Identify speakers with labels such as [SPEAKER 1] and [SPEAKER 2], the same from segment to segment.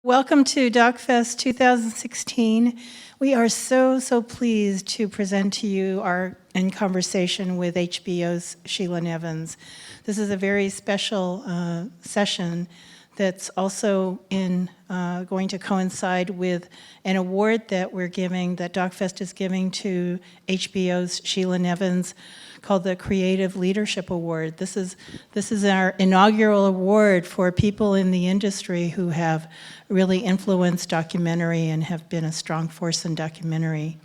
[SPEAKER 1] Welcome to DocFest 2016. We are so pleased to present to you our in conversation with HBO's Sheila Nevins. This is a very special session that's also going to coincide with an award that we're giving, that DocFest is giving to HBO's Sheila Nevins, called the Creative Leadership Award. This is our inaugural award for people in the industry who have really influenced documentary and have been a strong force in documentary.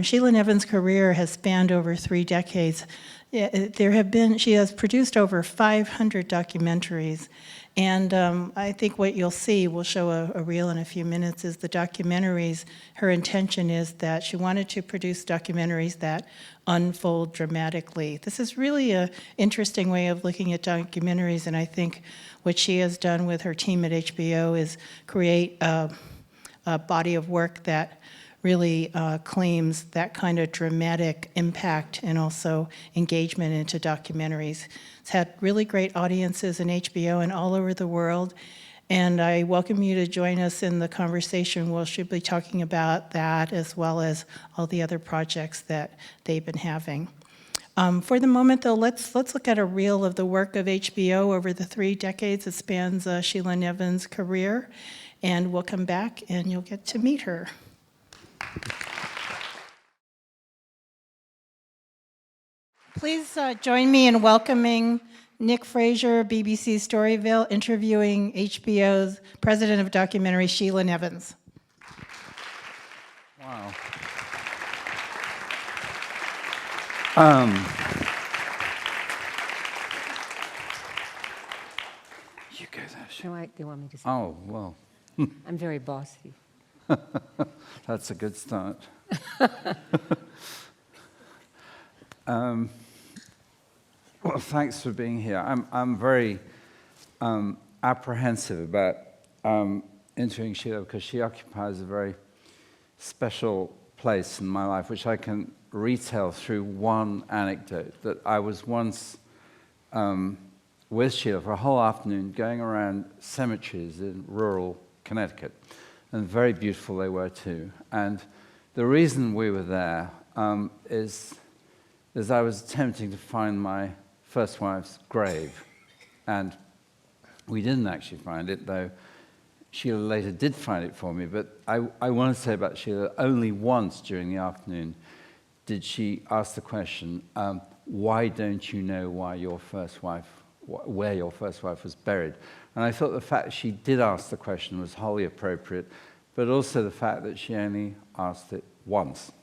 [SPEAKER 1] Sheila Nevins' career has spanned over 3 decades. She has produced over 500 documentaries, and I think what you'll see, we'll show a reel in a few minutes, is the documentaries. Her intention is that she wanted to produce documentaries that unfold dramatically. This is really an interesting way of looking at documentaries, and I think what she has done with her team at HBO is create a body of work that really claims that kind of dramatic impact and also engagement into documentaries. It's had really great audiences in HBO and all over the world, and I welcome you to join us in the conversation. We'll should be talking about that as well as all the other projects that they've been having. For the moment, though, let's look at a reel of the work of HBO over the 3 decades that spans Sheila Nevins' career, and we'll come back and you'll get to meet her. Please join me in welcoming Nick Fraser, BBC Storyville, interviewing HBO's President of Documentaries, Sheila Nevins.
[SPEAKER 2] Wow. You guys actually...
[SPEAKER 3] They want me to say.
[SPEAKER 2] Oh, well.
[SPEAKER 3] I'm very bossy.
[SPEAKER 2] That's a good start. Well, thanks for being here. I'm very apprehensive about interviewing Sheila because she occupies a very special place in my life, which I can retell through one anecdote. That I was once with Sheila for a whole afternoon going around cemeteries in rural Connecticut, and very beautiful they were too. And the reason we were there is I was attempting to find my first wife's grave, and we didn't actually find it, though Sheila later did find it for me. But I want to say about Sheila, only once during the afternoon did she ask the question, why don't you know where your first wife was buried? And I thought the fact she did ask the question was wholly appropriate, but also the fact that she only asked it once.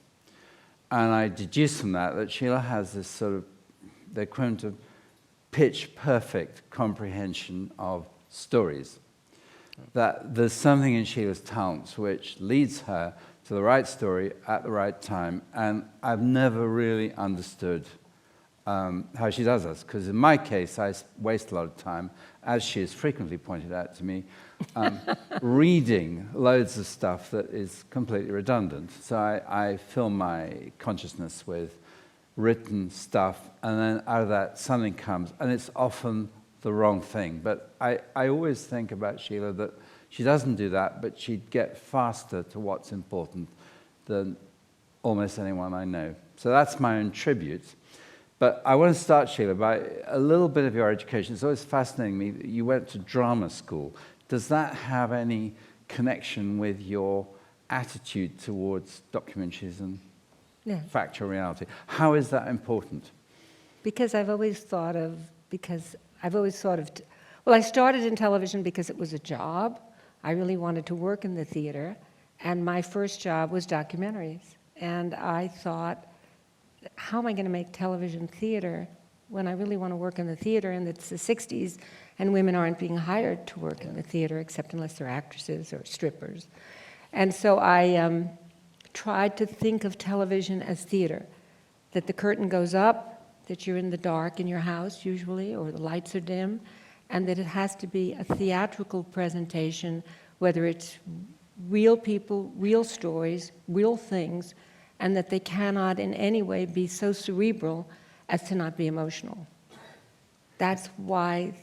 [SPEAKER 2] And I deduced from that Sheila has this sort of, the equivalent of pitch-perfect comprehension of stories. That there's something in Sheila's talents which leads her to the right story at the right time, and I've never really understood how she does this, because in my case, I waste a lot of time, as she has frequently pointed out to me, reading loads of stuff that is completely redundant. So I fill my consciousness with written stuff, and then out of that something comes, and it's often the wrong thing. But I always think about Sheila that she doesn't do that, but she'd get faster to what's important than almost anyone I know. So that's my own tribute. But I want to start, Sheila, by a little bit of your education. It's always fascinating me that you went to drama school. Does that have any connection with your attitude towards documentaries and factual reality? How is that important?
[SPEAKER 3] Because I've always thought of, well, I started in television because it was a job. I really wanted to work in the theater, and my first job was documentaries. And I thought, how am I going to make television theater when I really want to work in the theater, and it's the 60s, and women aren't being hired to work in the theater except unless they're actresses or strippers. And so I tried to think of television as theater, that the curtain goes up, that you're in the dark in your house usually, or the lights are dim, and that it has to be a theatrical presentation, whether it's real people, real stories, real things, and that they cannot in any way be so cerebral as to not be emotional. That's why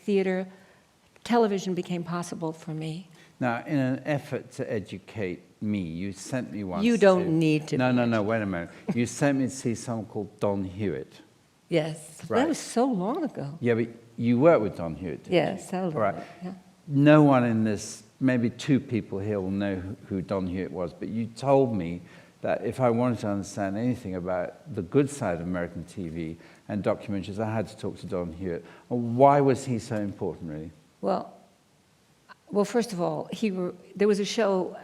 [SPEAKER 3] television became possible for me.
[SPEAKER 2] Now, in an effort to educate me, you sent me once.
[SPEAKER 3] You don't need to.
[SPEAKER 2] No, wait a minute. You sent me to see someone called Don Hewitt.
[SPEAKER 3] Yes.
[SPEAKER 2] Right.
[SPEAKER 3] That was so long ago.
[SPEAKER 2] Yeah, but you worked with Don Hewitt, didn't
[SPEAKER 3] Yes, that was
[SPEAKER 2] Right.
[SPEAKER 3] Yeah.
[SPEAKER 2] No one in this, maybe two people here will know who Don Hewitt was, but you told me that if I wanted to understand anything about the good side of American TV and documentaries, I had to talk to Don Hewitt. Why was he so important, really?
[SPEAKER 3] Well, first of all, there was a show,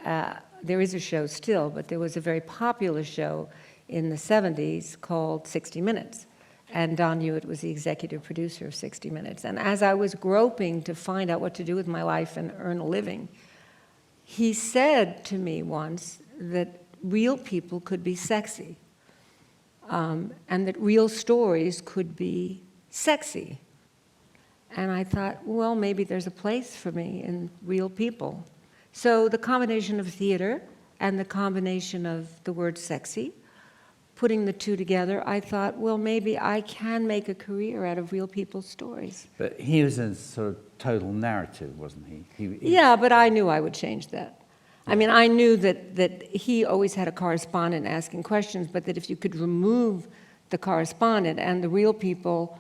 [SPEAKER 3] there is a show still, but there was a very popular show in the 70s called 60 Minutes. And Don Hewitt was the executive producer of 60 Minutes. And as I was groping to find out what to do with my life and earn a living, he said to me once that real people could be sexy, and that real stories could be sexy. And I thought, well, maybe there's a place for me in real people. So the combination of theater and the combination of the word sexy, putting the two together, I thought, well, maybe I can make a career out of real people's stories.
[SPEAKER 2] But he was in sort of total narrative, wasn't he?
[SPEAKER 3] Yeah, but I knew I would change that. I mean, I knew that he always had a correspondent asking questions, but that if you could remove the correspondent and the real people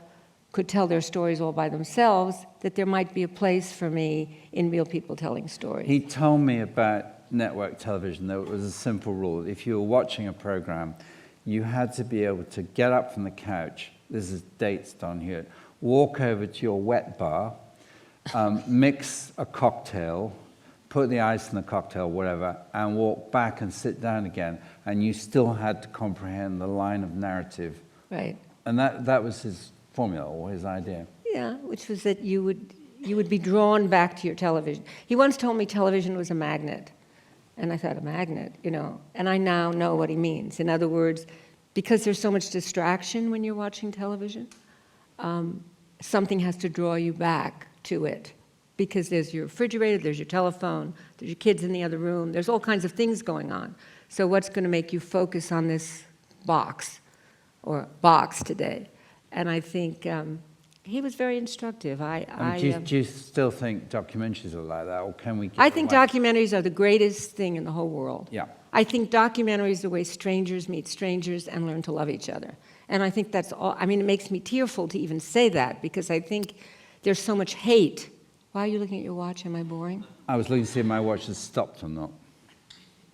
[SPEAKER 3] could tell their stories all by themselves, that there might be a place for me in real people telling stories.
[SPEAKER 2] He told me about network television, that it was a simple rule. If you were watching a program, you had to be able to get up from the couch, this is dates Don Hewitt, walk over to your wet bar, mix a cocktail, put the ice in the cocktail, whatever, and walk back and sit down again, and you still had to comprehend the line of narrative.
[SPEAKER 3] Right.
[SPEAKER 2] And that was his formula or his idea.
[SPEAKER 3] Yeah, which was that you would be drawn back to your television. He once told me television was a magnet. And I thought, a magnet, and I now know what he means. In other words, because there's so much distraction when you're watching television, something has to draw you back to it. Because there's your refrigerator, there's your telephone, there's your kids in the other room, there's all kinds of things going on. So what's going to make you focus on this box, or box today? And I think he was very instructive.
[SPEAKER 2] Do you still think documentaries are like that, or can we?
[SPEAKER 3] I think documentaries are the greatest thing in the whole world.
[SPEAKER 2] Yeah.
[SPEAKER 3] I think documentaries are the way strangers meet strangers and learn to love each other. And I think that's all. I mean, it makes me tearful to even say that, because I think there's so much hate. Why are you looking at your watch? Am I boring?
[SPEAKER 2] I was looking to see if my watch has stopped or not.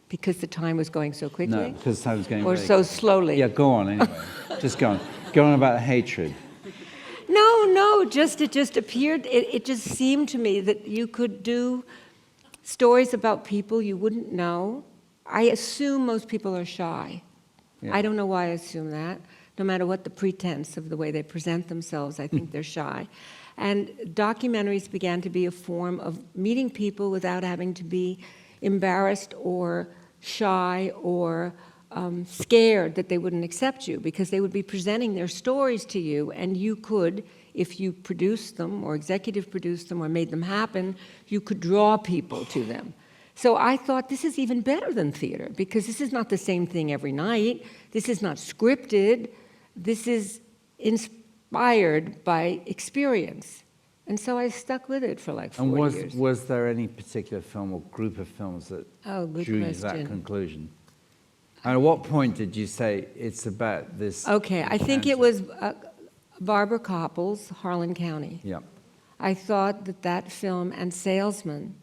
[SPEAKER 3] Because the time was going so quickly?
[SPEAKER 2] No, because time was going
[SPEAKER 3] Or
[SPEAKER 2] really
[SPEAKER 3] so slowly?
[SPEAKER 2] Yeah, go on anyway. Just go on. Go on about hatred.
[SPEAKER 3] No, it just appeared, it just seemed to me that you could do stories about people you wouldn't know. I assume most people are shy.
[SPEAKER 2] Yeah.
[SPEAKER 3] I don't know why I assume that. No matter what the pretense of the way they present themselves, I think they're shy. And documentaries began to be a form of meeting people without having to be embarrassed or shy or scared that they wouldn't accept you, because they would be presenting their stories to you, and you could, if you produced them or executive produced them or made them happen, you could draw people to them. So I thought, this is even better than theater, because this is not the same thing every night. This is not scripted. This is inspired by experience. And so I stuck with it for like 4 years.
[SPEAKER 2] And was there any particular film or group of films that drew you to that conclusion? And at what point did you say it's about this?
[SPEAKER 3] Okay, I think it was Barbara Koppel's Harlan County.
[SPEAKER 2] Yeah.
[SPEAKER 3] I thought that film and Salesman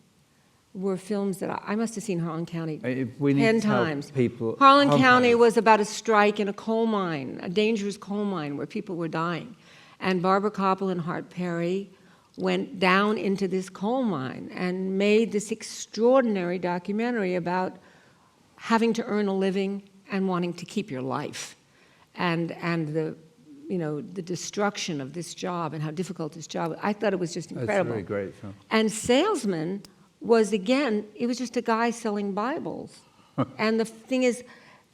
[SPEAKER 3] were films that I must have seen Harlan County 10 times.
[SPEAKER 2] People,
[SPEAKER 3] Harlan County was about a strike in a coal mine, a dangerous coal mine where people were dying. And Barbara Koppel and Hart Perry went down into this coal mine and made this extraordinary documentary about having to earn a living and wanting to keep your life, and the destruction of this job and how difficult this job was. I thought it was just incredible.
[SPEAKER 2] That's a very great film.
[SPEAKER 3] And Salesman was, again, it was just a guy selling Bibles. And the thing is,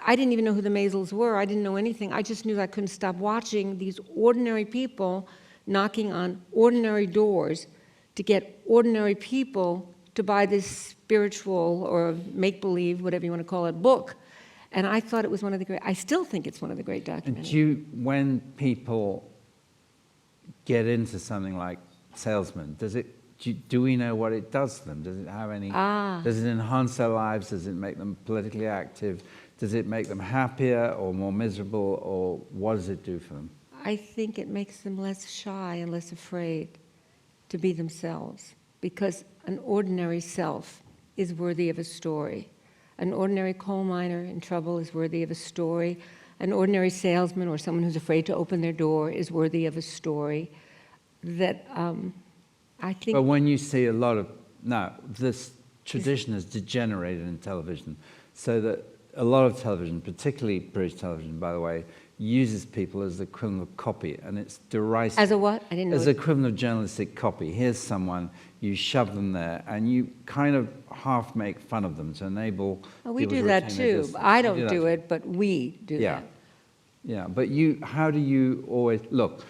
[SPEAKER 3] I didn't even know who the Maisels were. I didn't know anything. I just knew I couldn't stop watching these ordinary people knocking on ordinary doors to get ordinary people to buy this spiritual or make-believe, whatever you want to call it, book. And I thought it was one of the great, I still think it's one of the great documentaries.
[SPEAKER 2] And when people get into something like Salesman, does it do we know what it does to them? Does it have any? Does it enhance their lives? Does it make them politically active? Does it make them happier or more miserable, or what does it do for them?
[SPEAKER 3] I think it makes them less shy and less afraid to be themselves, because an ordinary self is worthy of a story. An ordinary coal miner in trouble is worthy of a story. An ordinary salesman or someone who's afraid to open their door is worthy of a story. That I think.
[SPEAKER 2] But when you see a lot of, now, this tradition has degenerated in television, so that a lot of television, particularly British television, by the way, uses people as the equivalent of copy, and it's derisive.
[SPEAKER 3] As a what? I didn't know.
[SPEAKER 2] As the equivalent of journalistic copy. Here's someone, you shove them there, and you kind of half make fun of them to enable
[SPEAKER 3] We
[SPEAKER 2] people
[SPEAKER 3] do
[SPEAKER 2] to
[SPEAKER 3] that
[SPEAKER 2] retain their
[SPEAKER 3] too.
[SPEAKER 2] distance.
[SPEAKER 3] I
[SPEAKER 2] You
[SPEAKER 3] don't do
[SPEAKER 2] too.
[SPEAKER 3] it, but we do
[SPEAKER 2] Yeah.
[SPEAKER 3] that.
[SPEAKER 2] Yeah, but how do you always, look,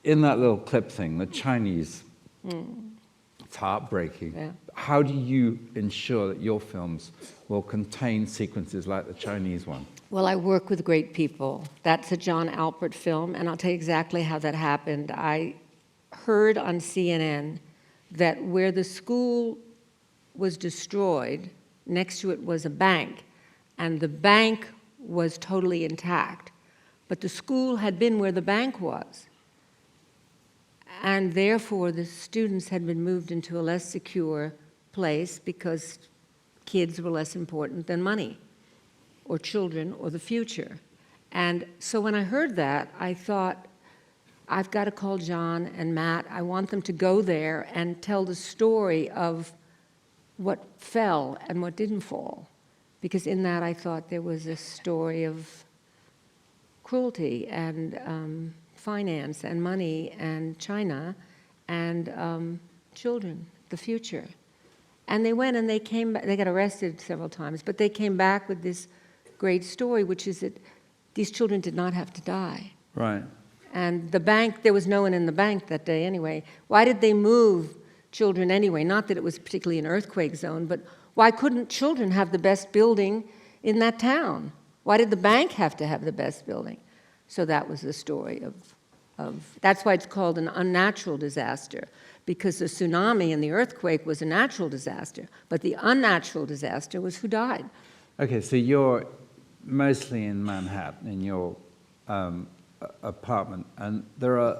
[SPEAKER 2] in that little clip thing, the Chinese, it's heartbreaking.
[SPEAKER 3] Yeah.
[SPEAKER 2] How do you ensure that your films will contain sequences like the Chinese one?
[SPEAKER 3] Well, I work with great people. That's a John Alpert film, and I'll tell you exactly how that happened. I heard on CNN that where the school was destroyed, next to it was a bank, and the bank was totally intact. But the school had been where the bank was. And therefore, the students had been moved into a less secure place because kids were less important than money or children or the future. And so when I heard that, I thought, I've got to call John and Matt. I want them to go there and tell the story of what fell and what didn't fall. Because in that, I thought there was a story of cruelty and finance and money and China and children, the future. And they went and they came back. They got arrested several times, but they came back with this great story, which is that these children did not have to die.
[SPEAKER 2] Right.
[SPEAKER 3] And the bank, there was no one in the bank that day anyway. Why did they move children anyway? Not that it was particularly an earthquake zone, but why couldn't children have the best building in that town? Why did the bank have to have the best building? So that was the story of that's why it's called an unnatural disaster, because the tsunami and the earthquake was a natural disaster, but the unnatural disaster was who died.
[SPEAKER 2] Okay, so you're mostly in Manhattan, in your apartment, and there are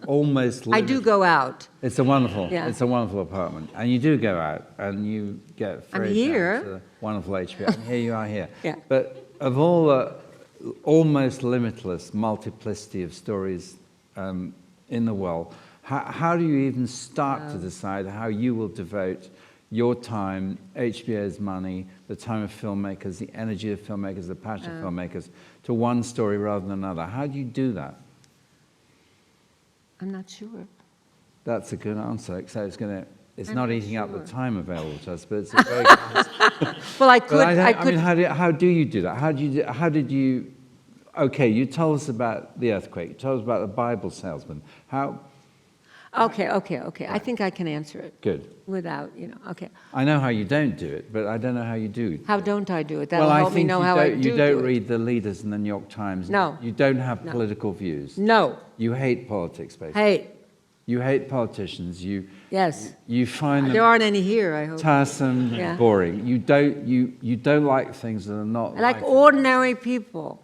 [SPEAKER 2] almost
[SPEAKER 3] I do go out.
[SPEAKER 2] It's a wonderful,
[SPEAKER 3] Yeah.
[SPEAKER 2] it's a wonderful apartment, and you do go out, and you get
[SPEAKER 3] I'm
[SPEAKER 2] ferried
[SPEAKER 3] here.
[SPEAKER 2] down to the wonderful HBO, and here you are here.
[SPEAKER 3] Yeah.
[SPEAKER 2] But of all the almost limitless multiplicity of stories in the world, how do you even start to decide how you will devote your time, HBO's money, the time of filmmakers, the energy of filmmakers, the passion of filmmakers, to one story rather than another? How do you do that?
[SPEAKER 3] I'm not sure.
[SPEAKER 2] That's a good answer, except it's
[SPEAKER 3] I'm
[SPEAKER 2] not
[SPEAKER 3] not
[SPEAKER 2] eating up the
[SPEAKER 3] sure.
[SPEAKER 2] time available to us, but it's a very good answer.
[SPEAKER 3] Well, I
[SPEAKER 2] But
[SPEAKER 3] could.
[SPEAKER 2] I mean, how do you do that? How did you? Okay, you told us about the earthquake. You told us about the Bible salesman. How?
[SPEAKER 3] Okay. I think I can answer it
[SPEAKER 2] Good.
[SPEAKER 3] without, okay.
[SPEAKER 2] I know how you don't do it, but I don't know how you do.
[SPEAKER 3] How don't I do it? That'll
[SPEAKER 2] Well, I
[SPEAKER 3] help me
[SPEAKER 2] think
[SPEAKER 3] know how I do
[SPEAKER 2] you don't
[SPEAKER 3] it.
[SPEAKER 2] read the leaders in the New York Times.
[SPEAKER 3] No.
[SPEAKER 2] You don't have
[SPEAKER 3] No.
[SPEAKER 2] political views.
[SPEAKER 3] No.
[SPEAKER 2] You hate politics, basically.
[SPEAKER 3] Hey,
[SPEAKER 2] You hate politicians.
[SPEAKER 3] yes.
[SPEAKER 2] You find
[SPEAKER 3] There
[SPEAKER 2] them
[SPEAKER 3] aren't any here, I hope.
[SPEAKER 2] tiresome,
[SPEAKER 3] Yeah.
[SPEAKER 2] boring. You don't like things that are not.
[SPEAKER 3] I like ordinary people.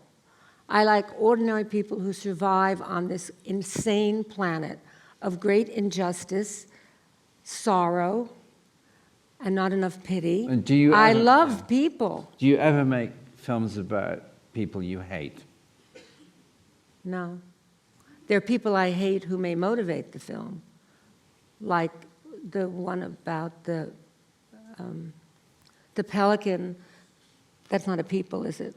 [SPEAKER 3] I like ordinary people who survive on this insane planet of great injustice, sorrow, and not enough pity.
[SPEAKER 2] And do you
[SPEAKER 3] I
[SPEAKER 2] ever-
[SPEAKER 3] love people.
[SPEAKER 2] Do you ever make films about people you hate?
[SPEAKER 3] No. There are people I hate who may motivate the film, like the one about the pelican. That's not a people, is it?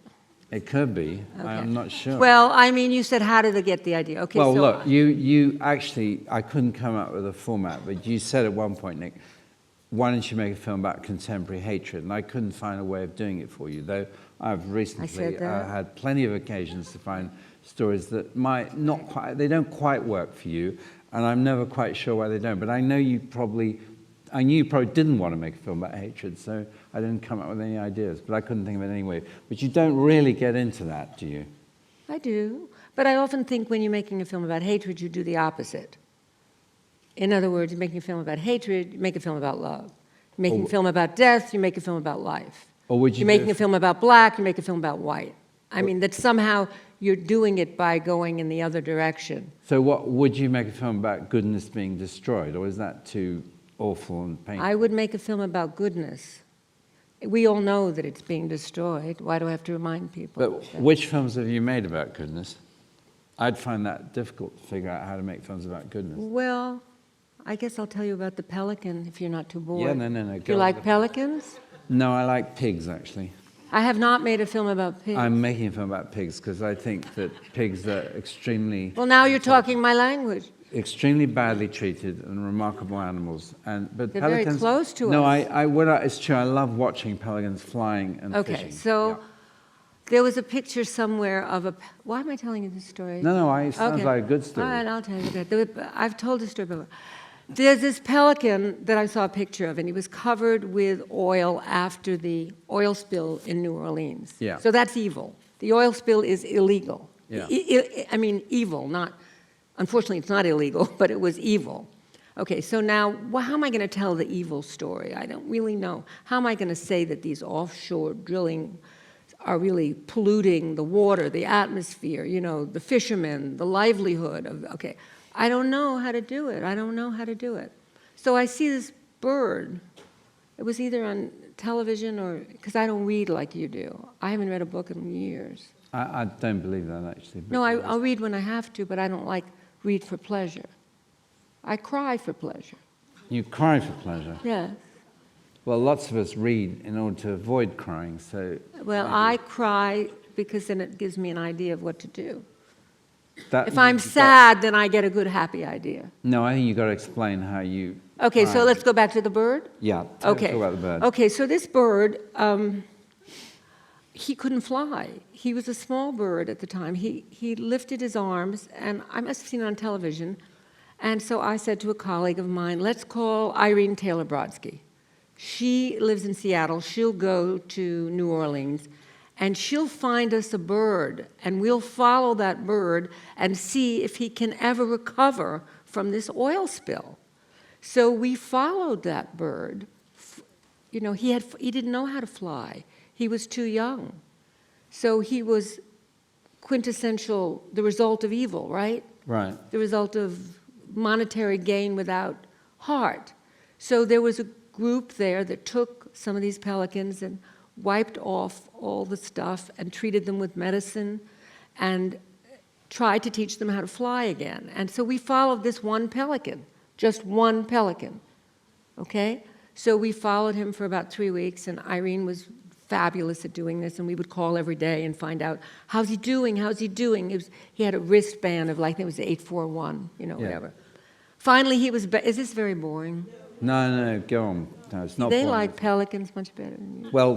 [SPEAKER 2] It could be.
[SPEAKER 3] Okay.
[SPEAKER 2] I'm not sure.
[SPEAKER 3] Well, I mean, you said, how did they get the idea? Okay,
[SPEAKER 2] Well,
[SPEAKER 3] so
[SPEAKER 2] look, you actually, I couldn't come up with a format, but you said at one point, Nick, why don't you make a film about contemporary hatred? And I couldn't find a way of doing it for you, though I've recently
[SPEAKER 3] said that.
[SPEAKER 2] had plenty of occasions to find stories that might not quite, they don't quite work for you, and I'm never quite sure why they don't. But I knew you probably didn't want to make a film about hatred, so I didn't come up with any ideas, but I couldn't think of it anyway. But you don't really get into that, do you?
[SPEAKER 3] I do. But I often think when you're making a film about hatred, you do the opposite. In other words, you're making a film about hatred, you make a film about love. You're making a film about death, you make a film about life.
[SPEAKER 2] Or would you
[SPEAKER 3] You're making a film about black, you make a film about white. I mean, that somehow you're doing it by going in the other direction.
[SPEAKER 2] So what, would you make a film about goodness being destroyed, or is that too awful and painful?
[SPEAKER 3] I would make a film about goodness. We all know that it's being destroyed. Why do I have to remind people?
[SPEAKER 2] But which films have you made about goodness? I'd find that difficult to figure out how to make films about goodness.
[SPEAKER 3] Well, I guess I'll tell you about the pelican if you're not too bored.
[SPEAKER 2] Yeah, no.
[SPEAKER 3] Do you like pelicans?
[SPEAKER 2] No, I like pigs, actually.
[SPEAKER 3] I have not made a film about pigs.
[SPEAKER 2] I'm making a film about pigs because I think that pigs are extremely...
[SPEAKER 3] Well, now you're talking my language.
[SPEAKER 2] Extremely badly treated and remarkable animals. But
[SPEAKER 3] They're very
[SPEAKER 2] pelicans,
[SPEAKER 3] close to
[SPEAKER 2] no,
[SPEAKER 3] us.
[SPEAKER 2] It's true. I love watching pelicans flying and fishing.
[SPEAKER 3] Okay, so
[SPEAKER 2] Yeah.
[SPEAKER 3] there was a picture somewhere of a... Why am I telling you this story?
[SPEAKER 2] No, it sounds
[SPEAKER 3] Okay.
[SPEAKER 2] like a good story.
[SPEAKER 3] All right, I'll tell you that. I've told this story before. There's this pelican that I saw a picture of, and he was covered with oil after the oil spill in New Orleans.
[SPEAKER 2] Yeah.
[SPEAKER 3] So that's evil. The oil spill is illegal.
[SPEAKER 2] Yeah.
[SPEAKER 3] I mean, evil, not... Unfortunately, it's not illegal, but it was evil. Okay, so now, how am I going to tell the evil story? I don't really know. How am I going to say that these offshore drilling are really polluting the water, the atmosphere, you know, the fishermen, the livelihood of... Okay, I don't know how to do it. I don't know how to do it. So I see this bird. It was either on television or... Because I don't read like you do. I haven't read a book in years.
[SPEAKER 2] I don't believe that, actually. But
[SPEAKER 3] No, I'll read when I have to, but I don't like read for pleasure. I cry for pleasure.
[SPEAKER 2] You cry for pleasure.
[SPEAKER 3] Yes.
[SPEAKER 2] Well, lots of us read in order to avoid crying, so...
[SPEAKER 3] Well, I cry because then it gives me an idea of what to do.
[SPEAKER 2] That,
[SPEAKER 3] If I'm sad, then I get a good, happy idea.
[SPEAKER 2] No, I think you've got to explain how you...
[SPEAKER 3] Okay,
[SPEAKER 2] cry.
[SPEAKER 3] so let's go back to the bird.
[SPEAKER 2] Yeah,
[SPEAKER 3] Okay.
[SPEAKER 2] talk about the bird.
[SPEAKER 3] Okay, so this bird, he couldn't fly. He was a small bird at the time. He lifted his arms, and I must have seen it on television. And so I said to a colleague of mine, let's call Irene Taylor Brodsky. She lives in Seattle. She'll go to New Orleans, and she'll find us a bird, and we'll follow that bird and see if he can ever recover from this oil spill. So we followed that bird. You know, he didn't know how to fly. He was too young. So he was quintessential, the result of evil, right?
[SPEAKER 2] Right.
[SPEAKER 3] The result of monetary gain without heart. So there was a group there that took some of these pelicans and wiped off all the stuff and treated them with medicine and tried to teach them how to fly again. And so we followed this one pelican, just one pelican, okay? So we followed him for about 3 weeks, and Irene was fabulous at doing this, and we would call every day and find out, how's he doing, how's he doing? He had a wristband of, like, it was 841, you know,
[SPEAKER 2] Yeah.
[SPEAKER 3] whatever. Finally, he was, is this very boring?
[SPEAKER 2] No, go on. No, it's not
[SPEAKER 3] They
[SPEAKER 2] boring.
[SPEAKER 3] like pelicans much better than you.
[SPEAKER 2] Well,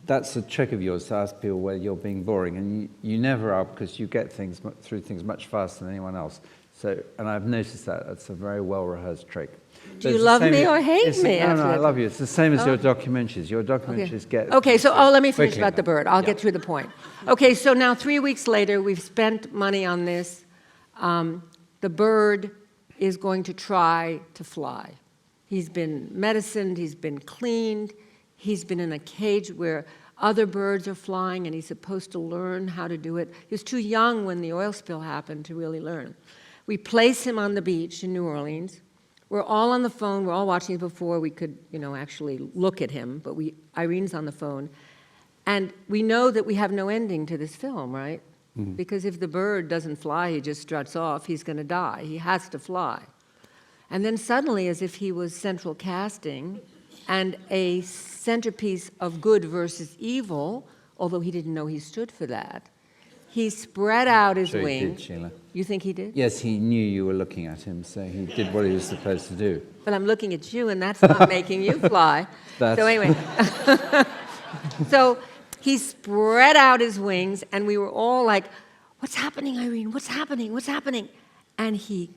[SPEAKER 2] that's a trick of yours to ask people whether you're being boring, and you never are, because you get through things much faster than anyone else. So, and I've noticed that. That's a very well-rehearsed trick.
[SPEAKER 3] Do you love me or hate me?
[SPEAKER 2] No, I love you. It's the same as your documentaries. Your documentaries get...
[SPEAKER 3] Okay, so let me finish
[SPEAKER 2] quickly
[SPEAKER 3] about the bird. I'll get through the point. Okay, so now 3 weeks later, we've spent money on this. The bird is going to try to fly. He's been medicined, he's been cleaned, he's been in a cage where other birds are flying, and he's supposed to learn how to do it. He was too young when the oil spill happened to really learn. We place him on the beach in New Orleans. We're all on the phone. We're all watching it before we could, you know, actually look at him. But Irene's on the phone. And we know that we have no ending to this film, right? Mm-hmm. Because if the bird doesn't fly, he just struts off, he's going to die. He has to fly. And then suddenly, as if he was central casting and a centerpiece of good versus evil, although he didn't know he stood for that, he spread out his
[SPEAKER 2] Sure
[SPEAKER 3] wings.
[SPEAKER 2] he did, Sheila.
[SPEAKER 3] You think he did?
[SPEAKER 2] Yes, he knew you were looking at him, so he did what he was supposed to do.
[SPEAKER 3] But I'm looking at you, and that's not making you fly. So anyway, so he spread out his wings, and we were all like, what's happening, Irene? What's happening? What's happening? And he,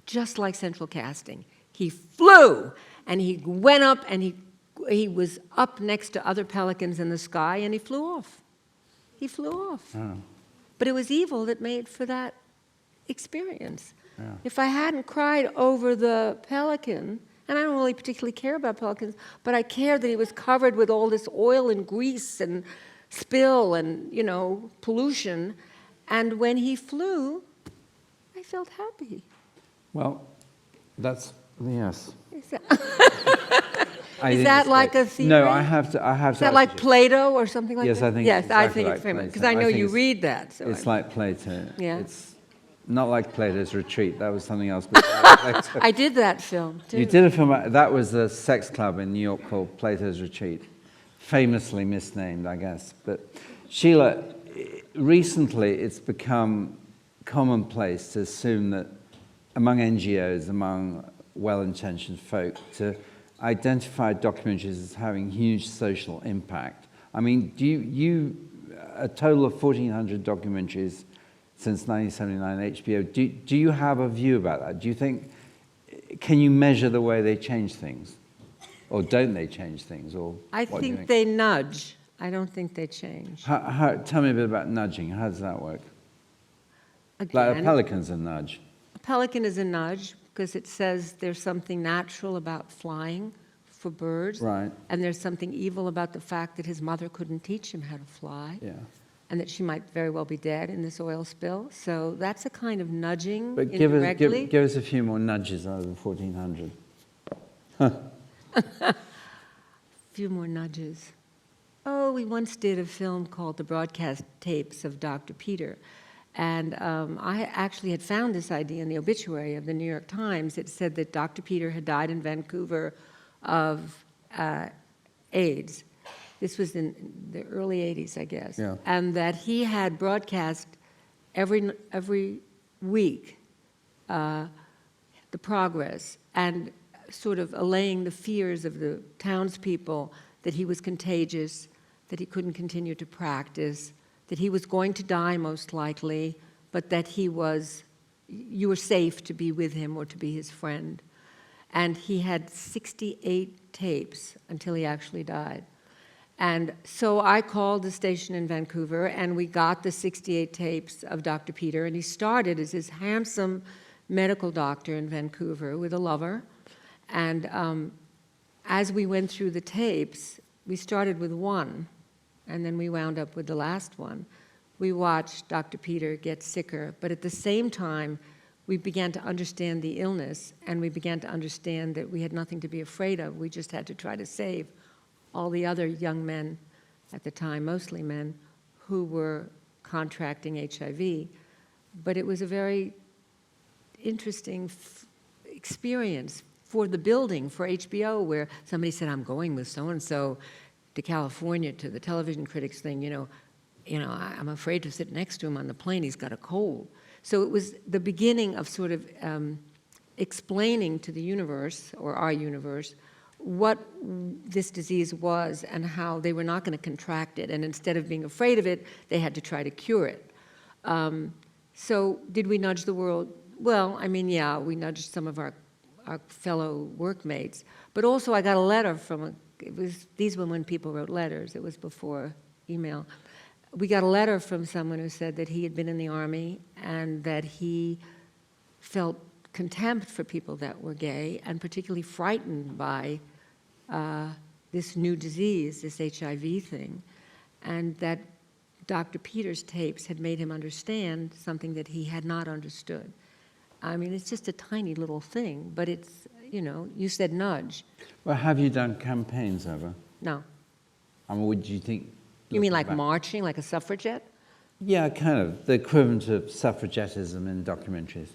[SPEAKER 3] just like central casting, he flew, and he went up, and he was up next to other pelicans in the sky, and he flew off. He flew off.
[SPEAKER 2] Oh.
[SPEAKER 3] But it was evil that made for that experience. If I hadn't cried over the pelican, and I don't really particularly care about pelicans, but I cared that he was covered with all this oil and grease and spill and, pollution. And when he flew, I felt happy.
[SPEAKER 2] Well, that's, yes.
[SPEAKER 3] Is that,
[SPEAKER 2] Is
[SPEAKER 3] that like a theory?
[SPEAKER 2] No, I have to.
[SPEAKER 3] Is that like Plato or something like
[SPEAKER 2] Yes,
[SPEAKER 3] that?
[SPEAKER 2] I think
[SPEAKER 3] Yes,
[SPEAKER 2] it's
[SPEAKER 3] I
[SPEAKER 2] exactly
[SPEAKER 3] think
[SPEAKER 2] like
[SPEAKER 3] it's famous
[SPEAKER 2] Plato.
[SPEAKER 3] because I know you read that. So
[SPEAKER 2] it's like Plato.
[SPEAKER 3] Yeah.
[SPEAKER 2] It's not like Plato's Retreat. That was something else. But Plato.
[SPEAKER 3] I did that film too.
[SPEAKER 2] You did a film, that was a sex club in New York called Plato's Retreat. Famously misnamed, I guess. But Sheila, recently it's become commonplace to assume that among NGOs, among well-intentioned folk, to identify documentaries as having huge social impact. I mean, a total of 1,400 documentaries since 1979 HBO. Do you have a view about that? Do you think, can you measure the way they change things? Or don't they change things? Or
[SPEAKER 3] I
[SPEAKER 2] what do you
[SPEAKER 3] think they nudge. I don't think they change.
[SPEAKER 2] Tell me a bit about nudging. How does that work?
[SPEAKER 3] Again,
[SPEAKER 2] Like a pelican's a nudge.
[SPEAKER 3] a pelican is a nudge because it says there's something natural about flying for birds.
[SPEAKER 2] Right.
[SPEAKER 3] And there's something evil about the fact that his mother couldn't teach him how to fly.
[SPEAKER 2] Yeah.
[SPEAKER 3] And that she might very well be dead in this oil spill. So that's a kind of nudging
[SPEAKER 2] But give
[SPEAKER 3] indirectly.
[SPEAKER 2] us a few more nudges out of the 1,400.
[SPEAKER 3] A few more nudges. Oh, we once did a film called The Broadcast Tapes of Dr. Peter. And I actually had found this idea in the obituary of the New York Times. It said that Dr. Peter had died in Vancouver of AIDS. This was in the early 80s, I guess.
[SPEAKER 2] Yeah.
[SPEAKER 3] And that he had broadcast every week the progress and sort of allaying the fears of the townspeople that he was contagious, that he couldn't continue to practice, that he was going to die most likely, but that you were safe to be with him or to be his friend. And he had 68 tapes until he actually died. And so I called the station in Vancouver, and we got the 68 tapes of Dr. Peter, and he started as this handsome medical doctor in Vancouver with a lover. And as we went through the tapes, we started with one, and then we wound up with the last one. We watched Dr. Peter get sicker, but at the same time, we began to understand the illness, and we began to understand that we had nothing to be afraid of. We just had to try to save all the other young men at the time, mostly men, who were contracting HIV. But it was a very interesting experience for the building, for HBO, where somebody said, I'm going with so-and-so to California to the television critics thing, I'm afraid to sit next to him on the plane, he's got a cold. So it was the beginning of sort of explaining to the universe, or our universe, what this disease was and how they were not going to contract it. And instead of being afraid of it, they had to try to cure it. So did we nudge the world? Well, I mean, yeah, we nudged some of our fellow workmates. But also I got a letter from these were when people wrote letters. It was before email. We got a letter from someone who said that he had been in the Army and that he felt contempt for people that were gay and particularly frightened by this new disease, this HIV thing, and that Dr. Peter's tapes had made him understand something that he had not understood. I mean, it's just a tiny little thing, but it's, you said nudge.
[SPEAKER 2] Well, have you done campaigns ever?
[SPEAKER 3] No.
[SPEAKER 2] I mean, would you think...
[SPEAKER 3] You mean like marching, like a suffragette?
[SPEAKER 2] Yeah, kind of. The equivalent of suffragettism in documentaries.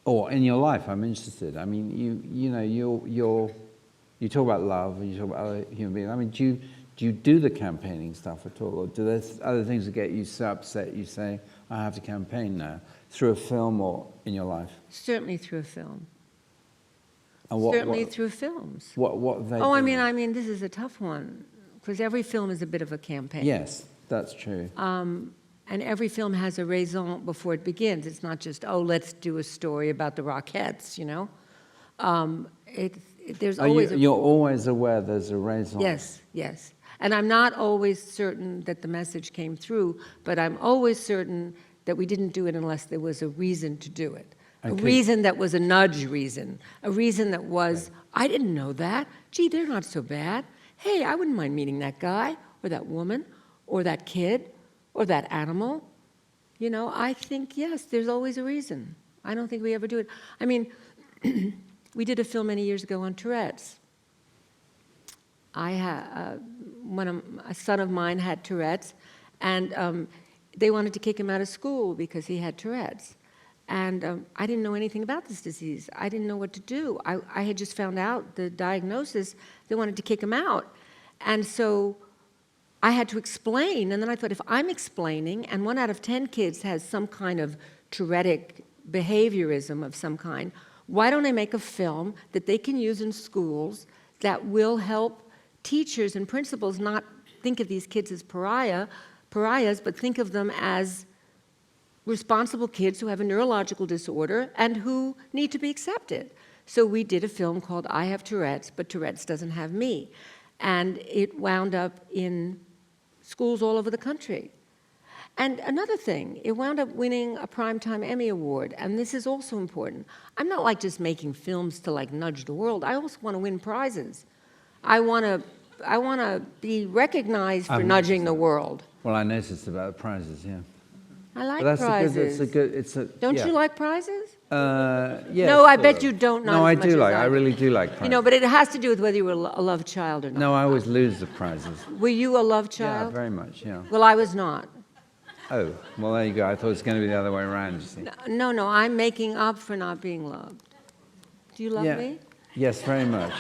[SPEAKER 2] Or in your life, I'm interested. I mean, you talk about love and you talk about other human beings. I mean, do you do the campaigning stuff at all? Or do there other things that get you so upset you say, I have to campaign now, through a film or in your life?
[SPEAKER 3] Certainly through a film.
[SPEAKER 2] And
[SPEAKER 3] Certainly through films.
[SPEAKER 2] What have they
[SPEAKER 3] Oh,
[SPEAKER 2] been?
[SPEAKER 3] I mean, this is a tough one, because every film is a bit of a campaign.
[SPEAKER 2] Yes, that's true.
[SPEAKER 3] And every film has a raison before it begins. It's not just, let's do a story about the Rockettes, There's always
[SPEAKER 2] You're always aware there's a raison.
[SPEAKER 3] Yes. And I'm not always certain that the message came through, but I'm always certain that we didn't do it unless there was a reason to do it. A
[SPEAKER 2] Okay.
[SPEAKER 3] reason that was a nudge reason. A reason that was, I didn't know that. Gee, they're not so bad. Hey, I wouldn't mind meeting that guy or that woman or that kid or that animal. You know, I think, yes, there's always a reason. I don't think we ever do it. I mean, we did a film many years ago on Tourette's. A son of mine had Tourette's, and they wanted to kick him out of school because he had Tourette's. And I didn't know anything about this disease. I didn't know what to do. I had just found out the diagnosis. They wanted to kick him out. And so I had to explain, and then I thought, if I'm explaining, and 1 out of 10 kids has some kind of Tourettic behaviorism of some kind, why don't I make a film that they can use in schools that will help teachers and principals not think of these kids as pariahs, but think of them as responsible kids who have a neurological disorder and who need to be accepted. So we did a film called I Have Tourette's, but Tourette's Doesn't Have Me. And it wound up in schools all over the country. And another thing, it wound up winning a Primetime Emmy Award, and this is also important. I'm not like just making films to like nudge the world. I also want to win prizes. I want to be recognized for nudging the world.
[SPEAKER 2] Well, I noticed about the prizes, yeah.
[SPEAKER 3] I like
[SPEAKER 2] But
[SPEAKER 3] prizes. Don't
[SPEAKER 2] yeah.
[SPEAKER 3] you like prizes?
[SPEAKER 2] Yeah.
[SPEAKER 3] No, I
[SPEAKER 2] sort
[SPEAKER 3] bet
[SPEAKER 2] of.
[SPEAKER 3] you don't know
[SPEAKER 2] No,
[SPEAKER 3] as
[SPEAKER 2] I
[SPEAKER 3] much
[SPEAKER 2] do
[SPEAKER 3] as
[SPEAKER 2] like.
[SPEAKER 3] I
[SPEAKER 2] I
[SPEAKER 3] do.
[SPEAKER 2] really do like prizes.
[SPEAKER 3] You know, but it has to do with whether you were a love child or not.
[SPEAKER 2] No, I always lose the prizes.
[SPEAKER 3] Were you a love
[SPEAKER 2] Yeah,
[SPEAKER 3] child?
[SPEAKER 2] very much. Yeah.
[SPEAKER 3] Well, I was not.
[SPEAKER 2] Oh, well, there you go. I thought it was going to be the other way around. You see.
[SPEAKER 3] No, I'm making up for not being loved. Do you love
[SPEAKER 2] Yeah.
[SPEAKER 3] me?
[SPEAKER 2] Yes, very much.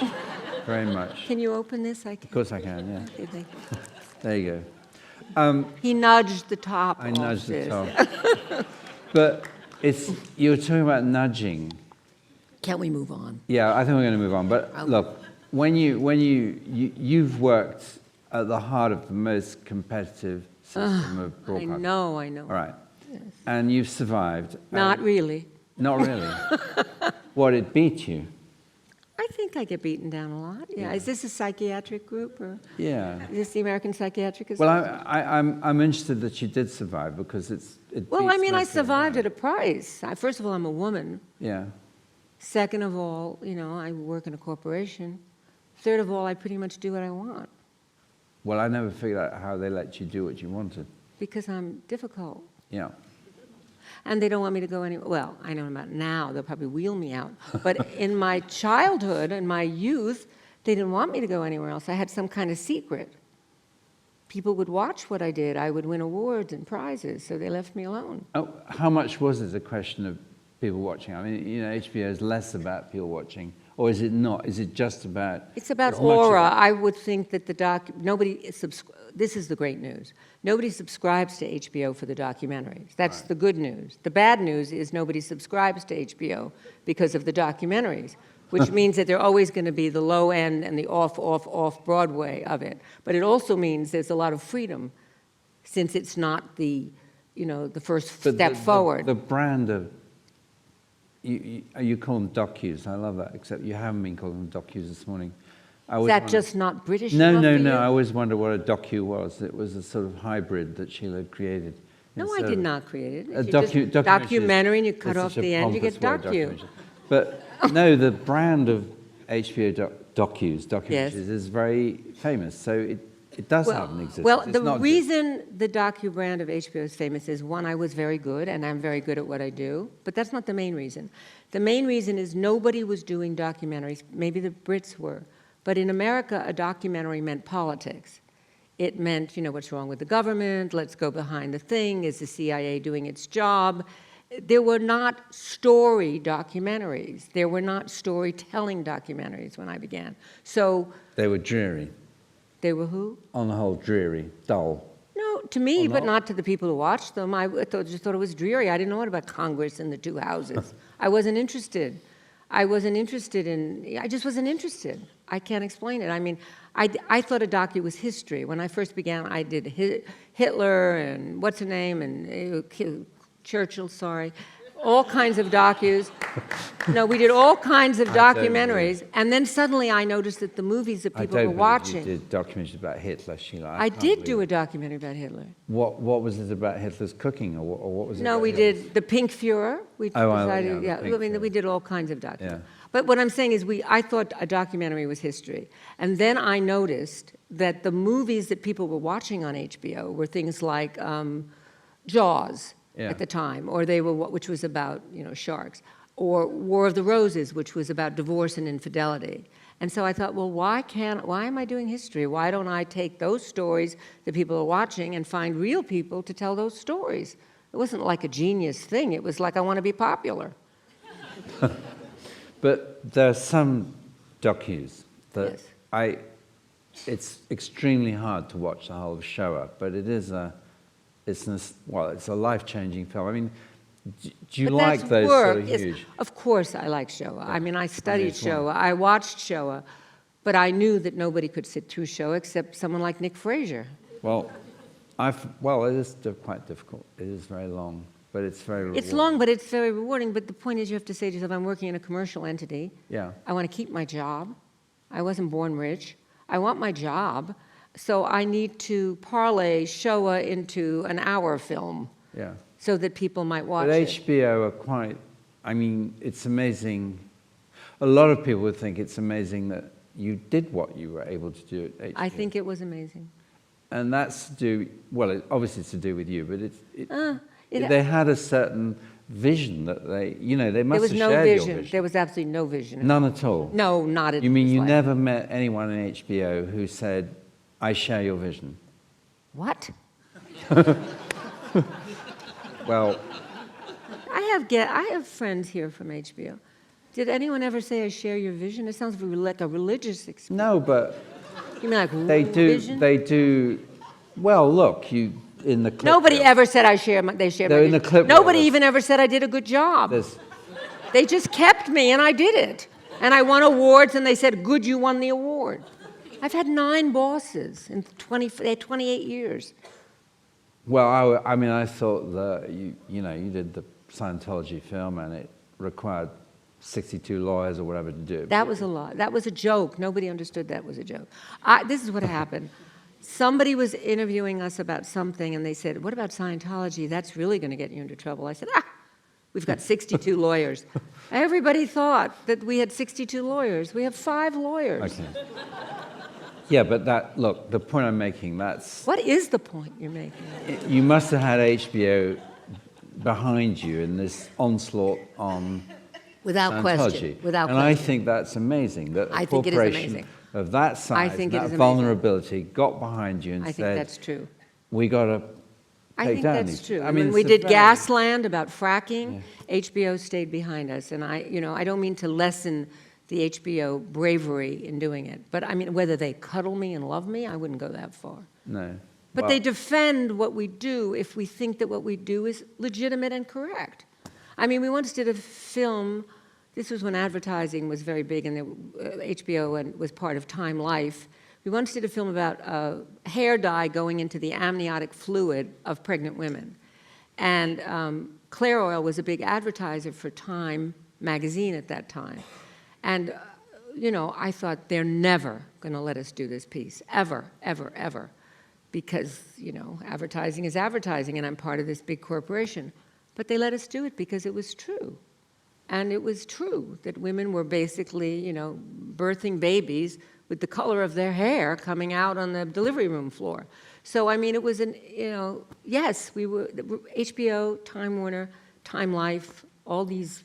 [SPEAKER 2] Very much.
[SPEAKER 3] Can you open this? I can.
[SPEAKER 2] Of course I can. Yeah.
[SPEAKER 3] Okay, thank you.
[SPEAKER 2] There you go.
[SPEAKER 3] He nudged the top
[SPEAKER 2] I
[SPEAKER 3] off
[SPEAKER 2] nudged the
[SPEAKER 3] this.
[SPEAKER 2] top. But you were talking about nudging.
[SPEAKER 3] Can we move on?
[SPEAKER 2] Yeah, I think we're going to move on. But look, when you've worked at the heart of the most competitive system of
[SPEAKER 3] I
[SPEAKER 2] broadcasting.
[SPEAKER 3] know.
[SPEAKER 2] All right. Yes. And you've survived.
[SPEAKER 3] Not really.
[SPEAKER 2] Not really. What, it beat you?
[SPEAKER 3] I think I get beaten down a lot. Yeah.
[SPEAKER 2] Yeah.
[SPEAKER 3] Is this a psychiatric group or
[SPEAKER 2] Yeah.
[SPEAKER 3] is this the American Psychiatric
[SPEAKER 2] Well,
[SPEAKER 3] Association?
[SPEAKER 2] I'm interested that you did survive because it
[SPEAKER 3] Well,
[SPEAKER 2] beats
[SPEAKER 3] I mean, I
[SPEAKER 2] most of
[SPEAKER 3] survived
[SPEAKER 2] them.
[SPEAKER 3] at a price. First of all, I'm a woman.
[SPEAKER 2] Yeah.
[SPEAKER 3] Second of all, you know, I work in a corporation. Third of all, I pretty much do what I want
[SPEAKER 2] Well, I never figured out how they let you do what you wanted.
[SPEAKER 3] because I'm difficult.
[SPEAKER 2] Yeah.
[SPEAKER 3] And they don't want me to go anywhere. Well, I know about now, they'll probably wheel me out. But in my childhood and my youth, they didn't want me to go anywhere else. I had some kind of secret. People would watch what I did. I would win awards and prizes, so they left me alone.
[SPEAKER 2] Oh, how much was it a question of people watching? I mean, you know, HBO is less about people watching, or is it not? Is it just about?
[SPEAKER 3] It's about
[SPEAKER 2] as much
[SPEAKER 3] aura.
[SPEAKER 2] about-
[SPEAKER 3] I would think that this is the great news. Nobody subscribes to HBO for the documentaries. That's the good news. The bad news is nobody subscribes to HBO because of the documentaries, which means that they're always going to be the low end and the off Broadway of it. But it also means there's a lot of freedom, since it's not the first
[SPEAKER 2] But
[SPEAKER 3] step forward.
[SPEAKER 2] The brand of you call them docus. I love that. Except you haven't been calling them docus this morning.
[SPEAKER 3] Is that just not British
[SPEAKER 2] No,
[SPEAKER 3] enough
[SPEAKER 2] no,
[SPEAKER 3] for
[SPEAKER 2] no.
[SPEAKER 3] you?
[SPEAKER 2] I always wondered what a docu was. It was a sort of hybrid that Sheila had created.
[SPEAKER 3] No, I
[SPEAKER 2] Instead
[SPEAKER 3] did
[SPEAKER 2] of-
[SPEAKER 3] not create it.
[SPEAKER 2] A
[SPEAKER 3] If you just documentary and you cut
[SPEAKER 2] it's
[SPEAKER 3] off
[SPEAKER 2] such a
[SPEAKER 3] the end, you get
[SPEAKER 2] pompous word,
[SPEAKER 3] docu.
[SPEAKER 2] documentary. But no, the brand of HBO documentaries is very famous. So it does have an existence.
[SPEAKER 3] Well,
[SPEAKER 2] It's
[SPEAKER 3] the
[SPEAKER 2] not just-
[SPEAKER 3] reason the docu brand of HBO is famous is, one, I was very good, and I'm very good at what I do, but that's not the main reason. The main reason is nobody was doing documentaries. Maybe the Brits were. But in America, a documentary meant politics. It meant, what's wrong with the government? Let's go behind the thing. Is the CIA doing its job? There were not story documentaries. There were not storytelling documentaries when I began. So
[SPEAKER 2] They were dreary.
[SPEAKER 3] they were who?
[SPEAKER 2] On the whole, dreary, dull.
[SPEAKER 3] No, to me,
[SPEAKER 2] Or
[SPEAKER 3] but
[SPEAKER 2] not?
[SPEAKER 3] not to the people who watched them. I just thought it was dreary. I didn't know what about Congress and the two houses. I wasn't interested. I just wasn't interested. I can't explain it. I mean, I thought a docu was history. When I first began, I did Hitler and what's her name, and Churchill, sorry. all kinds of docus. No, we did all kinds of documentaries, and then suddenly I noticed that the movies that people were watching.
[SPEAKER 2] You did documentaries about Hitler, Sheila.
[SPEAKER 3] I did do a documentary about Hitler.
[SPEAKER 2] What was it about Hitler's cooking, or what was it?
[SPEAKER 3] No,
[SPEAKER 2] about
[SPEAKER 3] we
[SPEAKER 2] Hitler's?
[SPEAKER 3] did the Pink Fuhrer. We decided,
[SPEAKER 2] yeah,
[SPEAKER 3] I mean,
[SPEAKER 2] Fuhrer.
[SPEAKER 3] we did all kinds of documentaries.
[SPEAKER 2] Yeah.
[SPEAKER 3] But what I'm saying is, I thought a documentary was history, and then I noticed that the movies that people were watching on HBO were things like Jaws at the time, or they were which was about sharks, or War of the Roses, which was about divorce and infidelity. And so I thought, well, why am I doing history? Why don't I take those stories that people are watching and find real people to tell those stories? It wasn't like a genius thing. It was like, I want to be popular.
[SPEAKER 2] But there are some docus that
[SPEAKER 3] Yes.
[SPEAKER 2] it's extremely hard to watch the whole of Shoah, but it's a life-changing film. I mean, do you
[SPEAKER 3] But
[SPEAKER 2] like
[SPEAKER 3] that's
[SPEAKER 2] those
[SPEAKER 3] work.
[SPEAKER 2] sort of
[SPEAKER 3] Yes,
[SPEAKER 2] huge?
[SPEAKER 3] of course I like Shoah. I mean, I studied
[SPEAKER 2] Which one?
[SPEAKER 3] Shoah. I watched Shoah. But I knew that nobody could sit through Shoah except someone like Nick Fraser.
[SPEAKER 2] Well, it is quite difficult. It is very long, but it's very rewarding.
[SPEAKER 3] It's long, but it's very rewarding. But the point is, you have to say to yourself, I'm working in a commercial entity.
[SPEAKER 2] Yeah.
[SPEAKER 3] I want to keep my job. I wasn't born rich. I want my job. So I need to parlay Shoah into an hour film.
[SPEAKER 2] Yeah.
[SPEAKER 3] So that people might watch
[SPEAKER 2] But
[SPEAKER 3] it.
[SPEAKER 2] HBO are quite, I mean, it's amazing. A lot of people would think it's amazing that you did what you were able to do at HBO.
[SPEAKER 3] I think it was amazing.
[SPEAKER 2] And that's to do, obviously it's to do with you, but
[SPEAKER 3] It-
[SPEAKER 2] they had a certain vision that they
[SPEAKER 3] There
[SPEAKER 2] must
[SPEAKER 3] was
[SPEAKER 2] have
[SPEAKER 3] no
[SPEAKER 2] shared your
[SPEAKER 3] vision.
[SPEAKER 2] vision.
[SPEAKER 3] There was absolutely no vision.
[SPEAKER 2] None at all?
[SPEAKER 3] No, not at
[SPEAKER 2] You mean you
[SPEAKER 3] like-
[SPEAKER 2] never met anyone in HBO who said, I share your vision?
[SPEAKER 3] What?
[SPEAKER 2] Well,
[SPEAKER 3] I have friends here from HBO. Did anyone ever say I share your vision? It sounds like a religious experience.
[SPEAKER 2] no, but
[SPEAKER 3] You mean like
[SPEAKER 2] they
[SPEAKER 3] vision?
[SPEAKER 2] do, well, look, in the clip.
[SPEAKER 3] Nobody
[SPEAKER 2] there-
[SPEAKER 3] ever said they shared my
[SPEAKER 2] They're in
[SPEAKER 3] vision.
[SPEAKER 2] the clip
[SPEAKER 3] Nobody
[SPEAKER 2] there.
[SPEAKER 3] even ever said I did a good job.
[SPEAKER 2] there's-
[SPEAKER 3] They just kept me and I did it. And I won awards and they said, good, you won the award. I've had 9 bosses in 28 years.
[SPEAKER 2] Well, I mean, I thought that you did the Scientology film and it required 62 lawyers or whatever to do it.
[SPEAKER 3] That was a lie. That was a joke. Nobody understood that was a joke. This is what happened. Somebody was interviewing us about something, and they said, what about Scientology? That's really going to get you into trouble. I said, we've got 62 lawyers. Everybody thought that we had 62 lawyers. We have 5 lawyers.
[SPEAKER 2] Okay. Yeah, but look, the point I'm making,
[SPEAKER 3] What is the point you're making?
[SPEAKER 2] you must have had HBO behind you in this onslaught on
[SPEAKER 3] Without
[SPEAKER 2] Scientology.
[SPEAKER 3] question. Without
[SPEAKER 2] and
[SPEAKER 3] question.
[SPEAKER 2] I think that's amazing, that a
[SPEAKER 3] I think it is
[SPEAKER 2] corporation
[SPEAKER 3] amazing.
[SPEAKER 2] of that size,
[SPEAKER 3] think it
[SPEAKER 2] that
[SPEAKER 3] is amazing.
[SPEAKER 2] vulnerability, got behind you and
[SPEAKER 3] I think
[SPEAKER 2] said,
[SPEAKER 3] that's true.
[SPEAKER 2] we got to
[SPEAKER 3] I
[SPEAKER 2] take
[SPEAKER 3] think
[SPEAKER 2] down
[SPEAKER 3] that's
[SPEAKER 2] these.
[SPEAKER 3] true.
[SPEAKER 2] I mean,
[SPEAKER 3] When we
[SPEAKER 2] it's a
[SPEAKER 3] did
[SPEAKER 2] very-
[SPEAKER 3] Gasland about fracking, HBO stayed behind us. And I don't mean to lessen the HBO bravery in doing it. But I mean, whether they cuddle me and love me, I wouldn't go that far.
[SPEAKER 2] No.
[SPEAKER 3] But
[SPEAKER 2] Well,
[SPEAKER 3] they defend what we do if we think that what we do is legitimate and correct. I mean, we once did a film, this was when advertising was very big and HBO was part of Time Life. We once did a film about hair dye going into the amniotic fluid of pregnant women. And Claire Oil was a big advertiser for Time magazine at that time. And, I thought they're never going to let us do this piece, ever, ever, ever. Because, advertising is advertising, and I'm part of this big corporation. But they let us do it because it was true. And it was true that women were basically, birthing babies with the color of their hair coming out on the delivery room floor. So, I mean, it was yes, we were, HBO, Time Warner, Time Life, all these,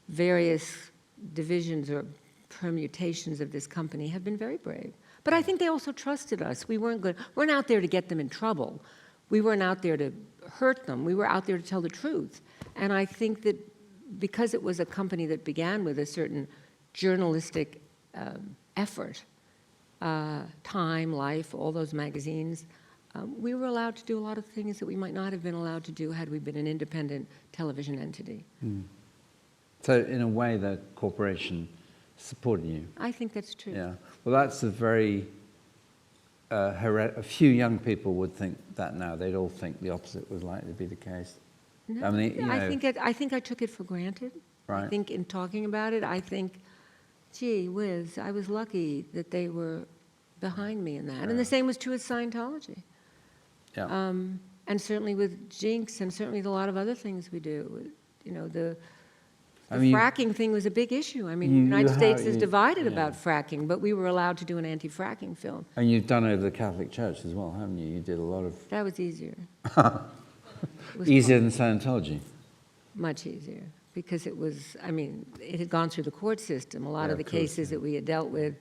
[SPEAKER 3] various divisions or permutations of this company have been very brave. But I think they also trusted us. We weren't out there to get them in trouble. We weren't out there to hurt them. We were out there to tell the truth. And I think that because it was a company that began with a certain journalistic effort, Time, Life, all those magazines, we were allowed to do a lot of things that we might not have been allowed to do had we been an independent television entity.
[SPEAKER 2] So in a way, the corporation supported you.
[SPEAKER 3] I think that's true.
[SPEAKER 2] Yeah. Well, that's a very, a few young people would think that now. They'd all think the opposite was likely to be the case.
[SPEAKER 3] No,
[SPEAKER 2] I mean, you know,
[SPEAKER 3] I think I took it for granted. I
[SPEAKER 2] Right.
[SPEAKER 3] think in talking about it, I think, gee whiz, I was lucky that they were behind me in that. And the same was true with Scientology.
[SPEAKER 2] yeah.
[SPEAKER 3] And certainly with Jinx, and certainly with a lot of other things we do. You know, the
[SPEAKER 2] I mean,
[SPEAKER 3] fracking thing was a big issue. I mean,
[SPEAKER 2] you-
[SPEAKER 3] the United
[SPEAKER 2] you
[SPEAKER 3] States
[SPEAKER 2] have-
[SPEAKER 3] is
[SPEAKER 2] you-
[SPEAKER 3] divided
[SPEAKER 2] yeah.
[SPEAKER 3] about fracking, but we were allowed to do an anti-fracking film.
[SPEAKER 2] And you've done over the Catholic Church as well, haven't you? You did a lot of...
[SPEAKER 3] That was easier. It was
[SPEAKER 2] Easier than Scientology.
[SPEAKER 3] much easier, because it was, I mean, it had gone through the court system. A lot
[SPEAKER 2] Yeah,
[SPEAKER 3] of the
[SPEAKER 2] of course,
[SPEAKER 3] cases that we had dealt with,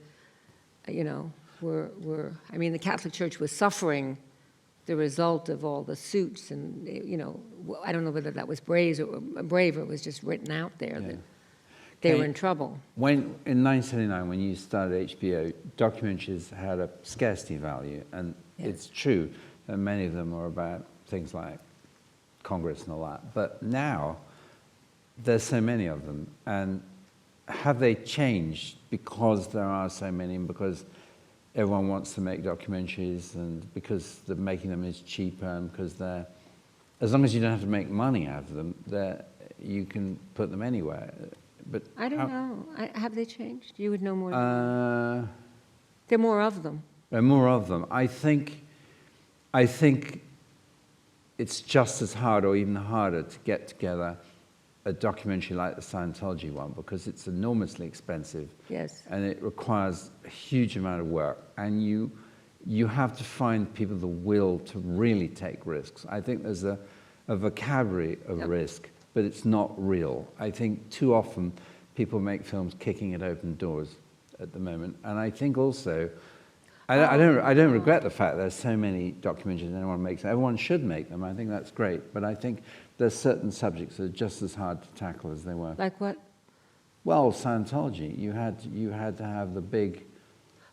[SPEAKER 3] you know, were, I mean, the Catholic Church was suffering the result of all the suits, and, you know, I don't know whether that was brave or it was just written out there
[SPEAKER 2] Yeah.
[SPEAKER 3] that they
[SPEAKER 2] Okay.
[SPEAKER 3] were in trouble.
[SPEAKER 2] When, in 1979, when you started HBO, documentaries had a scarcity value, and
[SPEAKER 3] Yes.
[SPEAKER 2] it's true that many of them are about things like Congress and all that. But now, there's so many of them, and have they changed because there are so many, and because everyone wants to make documentaries, and because making them is cheaper, and because they're, as long as you don't have to make money out of them, you can put them anywhere. But
[SPEAKER 3] I don't know. Have they changed? You would know more. Than me.
[SPEAKER 2] Uh,
[SPEAKER 3] There are more of them.
[SPEAKER 2] There are more of them. I think it's just as hard or even harder to get together a documentary like the Scientology one, because it's enormously expensive.
[SPEAKER 3] Yes.
[SPEAKER 2] And it requires a huge amount of work. And you have to find people the will to really take risks. I think there's a vocabulary of
[SPEAKER 3] Yep.
[SPEAKER 2] risk, but it's not real. I think too often people make films kicking at open doors at the moment. And I think also, I don't regret the fact there's so many documentaries anyone makes. Everyone should make them. I think that's great. But I think there's certain subjects that are just as hard to tackle as they were.
[SPEAKER 3] Like what?
[SPEAKER 2] Well, Scientology, you had to have the big...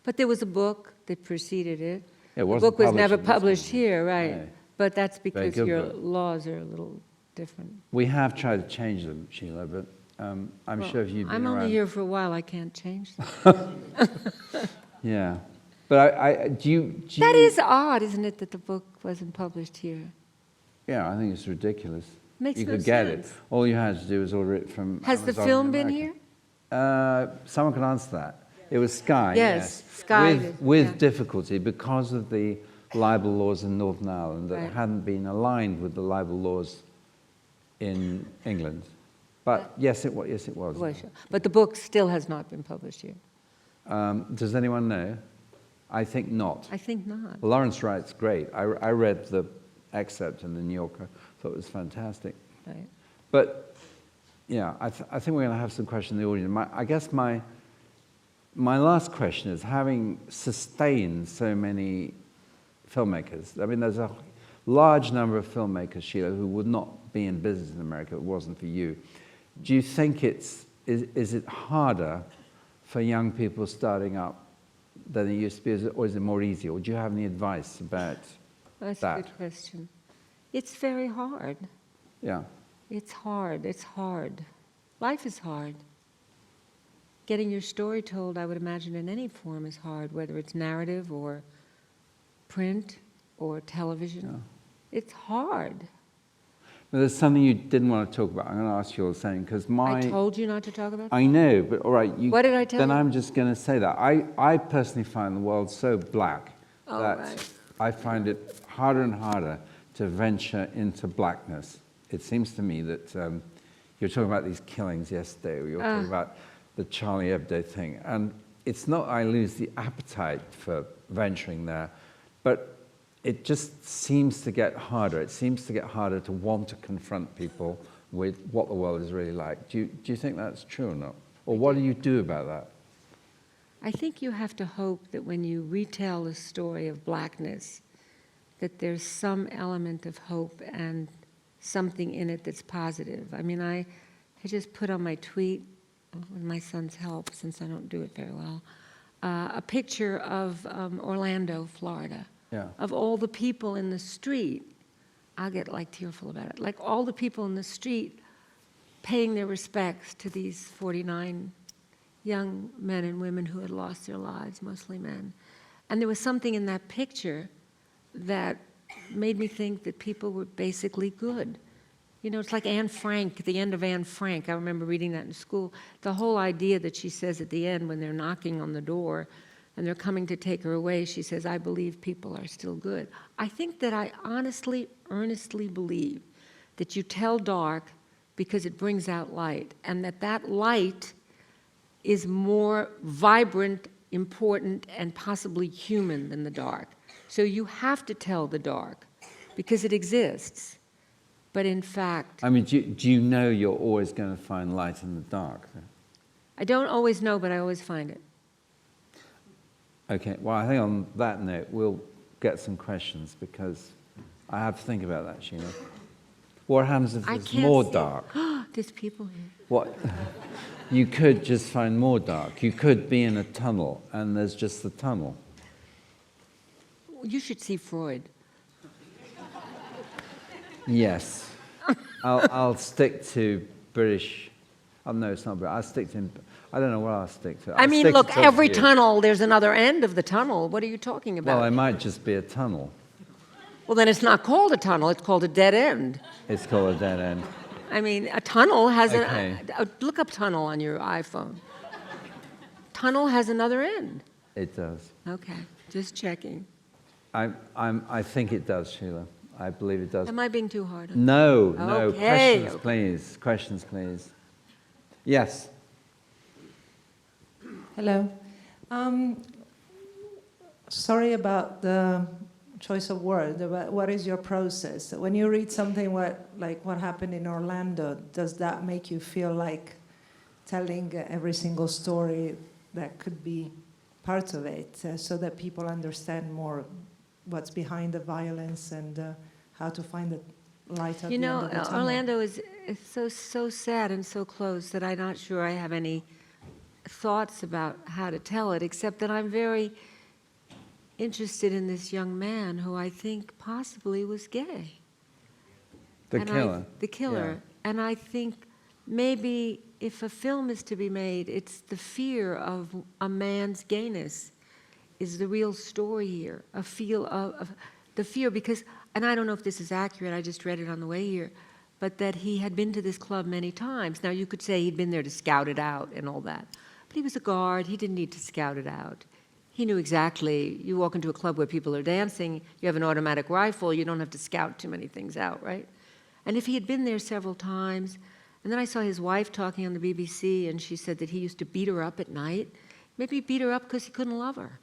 [SPEAKER 3] But there was a book that preceded it.
[SPEAKER 2] It
[SPEAKER 3] The
[SPEAKER 2] wasn't
[SPEAKER 3] book was
[SPEAKER 2] published
[SPEAKER 3] never
[SPEAKER 2] in this
[SPEAKER 3] published
[SPEAKER 2] country.
[SPEAKER 3] here, right?
[SPEAKER 2] No.
[SPEAKER 3] But that's
[SPEAKER 2] Very
[SPEAKER 3] because
[SPEAKER 2] good
[SPEAKER 3] your
[SPEAKER 2] book.
[SPEAKER 3] laws are a little different.
[SPEAKER 2] We have tried to change them, Sheila, but I'm
[SPEAKER 3] Well,
[SPEAKER 2] sure if you've been
[SPEAKER 3] I'm
[SPEAKER 2] around...
[SPEAKER 3] only here for a while. I can't change them.
[SPEAKER 2] Yeah. But do you...
[SPEAKER 3] That is odd, isn't it, that the book wasn't published here?
[SPEAKER 2] Yeah, I think it's ridiculous.
[SPEAKER 3] Makes
[SPEAKER 2] you
[SPEAKER 3] no
[SPEAKER 2] could get
[SPEAKER 3] sense.
[SPEAKER 2] it. All you had to do was order it from
[SPEAKER 3] Has the
[SPEAKER 2] Amazon
[SPEAKER 3] film
[SPEAKER 2] in
[SPEAKER 3] been
[SPEAKER 2] America.
[SPEAKER 3] here?
[SPEAKER 2] Someone can answer that. It was Sky,
[SPEAKER 3] Yes,
[SPEAKER 2] yes.
[SPEAKER 3] Sky
[SPEAKER 2] With,
[SPEAKER 3] did,
[SPEAKER 2] with
[SPEAKER 3] yeah.
[SPEAKER 2] difficulty because of the libel laws in Northern Ireland that
[SPEAKER 3] Right.
[SPEAKER 2] hadn't been aligned with the libel laws in England. But yes, it was. Yes, it was.
[SPEAKER 3] Was, but the book still has not been published here.
[SPEAKER 2] Does anyone know? I think not.
[SPEAKER 3] I think not.
[SPEAKER 2] Lawrence Wright's great. I read the excerpt in the New Yorker. Thought it was fantastic.
[SPEAKER 3] Right.
[SPEAKER 2] But yeah, I think we're going to have some questions in the audience. I guess my last question is, having sustained so many filmmakers, I mean, there's a large number of filmmakers, Sheila, who would not be in business in America if it wasn't for you. Do you think is it harder for young people starting up than it used to be, or is it more easy? Or do you have any advice about
[SPEAKER 3] That's
[SPEAKER 2] that?
[SPEAKER 3] a good question. It's very hard.
[SPEAKER 2] Yeah.
[SPEAKER 3] It's hard. It's hard. Life is hard. Getting your story told, I would imagine, in any form is hard, whether it's narrative or print or television. It's hard.
[SPEAKER 2] But there's something you didn't want to talk about. I'm going to ask you all the same, because
[SPEAKER 3] I told you not to talk about that?
[SPEAKER 2] I know, but all right.
[SPEAKER 3] What did I tell
[SPEAKER 2] then
[SPEAKER 3] you?
[SPEAKER 2] I'm just going to say that. I personally find the world so black
[SPEAKER 3] Oh,
[SPEAKER 2] that
[SPEAKER 3] right.
[SPEAKER 2] I find it harder and harder to venture into blackness. It seems to me that you were talking about these killings yesterday, or you were talking about the Charlie Hebdo thing. And it's not I lose the appetite for venturing there, but it just seems to get harder. It seems to get harder to want to confront people with what the world is really like. Do you think that's true or not? Or what do you do about that?
[SPEAKER 3] I think you have to hope that when you retell the story of blackness, that there's some element of hope and something in it that's positive. I mean, I just put on my tweet, with my son's help, since I don't do it very well, a picture of Orlando, Florida.
[SPEAKER 2] Yeah.
[SPEAKER 3] Of all the people in the street, I'll get like tearful about it, like all the people in the street paying their respects to these 49 young men and women who had lost their lives, mostly men. And there was something in that picture that made me think that people were basically good. You know, it's like Anne Frank, at the end of Anne Frank. I remember reading that in school. The whole idea that she says at the end when they're knocking on the door and they're coming to take her away, she says, I believe people are still good. I think that I honestly, earnestly believe that you tell dark because it brings out light, and that light is more vibrant, important, and possibly human than the dark. So you have to tell the dark because it exists. But in fact,
[SPEAKER 2] I mean, do you know you're always going to find light in the dark?
[SPEAKER 3] I don't always know, but I always find it.
[SPEAKER 2] Okay, well, I think on that note, we'll get some questions, because I have to think about that, Sheila. What happens if
[SPEAKER 3] I
[SPEAKER 2] there's
[SPEAKER 3] can't
[SPEAKER 2] more
[SPEAKER 3] see.
[SPEAKER 2] dark?
[SPEAKER 3] There's people here.
[SPEAKER 2] What? You could just find more dark. You could be in a tunnel, and there's just the tunnel.
[SPEAKER 3] You should see Freud.
[SPEAKER 2] Yes. I'll stick to British. Oh, no, it's not British. I'll stick to. I don't know what I'll stick to.
[SPEAKER 3] I mean,
[SPEAKER 2] stick
[SPEAKER 3] look,
[SPEAKER 2] to
[SPEAKER 3] every
[SPEAKER 2] you.
[SPEAKER 3] tunnel, there's another end of the tunnel. What are you talking about?
[SPEAKER 2] Well, it might just be a tunnel.
[SPEAKER 3] Well, then it's not called a tunnel. It's called a dead end.
[SPEAKER 2] It's called a dead end.
[SPEAKER 3] I mean, a tunnel has
[SPEAKER 2] Okay.
[SPEAKER 3] look up tunnel on your iPhone. Tunnel has another end.
[SPEAKER 2] It does.
[SPEAKER 3] Okay, just checking.
[SPEAKER 2] I think it does, Sheila. I believe it does.
[SPEAKER 3] Am I being too hard?
[SPEAKER 2] No.
[SPEAKER 3] Okay,
[SPEAKER 2] Questions,
[SPEAKER 3] okay.
[SPEAKER 2] please. Questions, please. Yes.
[SPEAKER 4] Hello. Sorry about the choice of word, but what is your process? When you read something like what happened in Orlando, does that make you feel like telling every single story that could be part of it, so that people understand more what's behind the violence and how to find the light at the end of the tunnel?
[SPEAKER 3] Orlando is so sad and so close that I'm not sure I have any thoughts about how to tell it, except that I'm very interested in this young man who I think possibly was gay.
[SPEAKER 2] The killer.
[SPEAKER 3] The killer.
[SPEAKER 2] Yeah.
[SPEAKER 3] And I think maybe if a film is to be made, it's the fear of a man's gayness is the real story here. A feel of the fear, because, and I don't know if this is accurate, I just read it on the way here, but that he had been to this club many times. Now, you could say he'd been there to scout it out and all that, but he was a guard, he didn't need to scout it out. He knew exactly, you walk into a club where people are dancing, you have an automatic rifle, you don't have to scout too many things out, right? And if he had been there several times, and then I saw his wife talking on the BBC, and she said that he used to beat her up at night. Maybe he beat her up because he couldn't love her.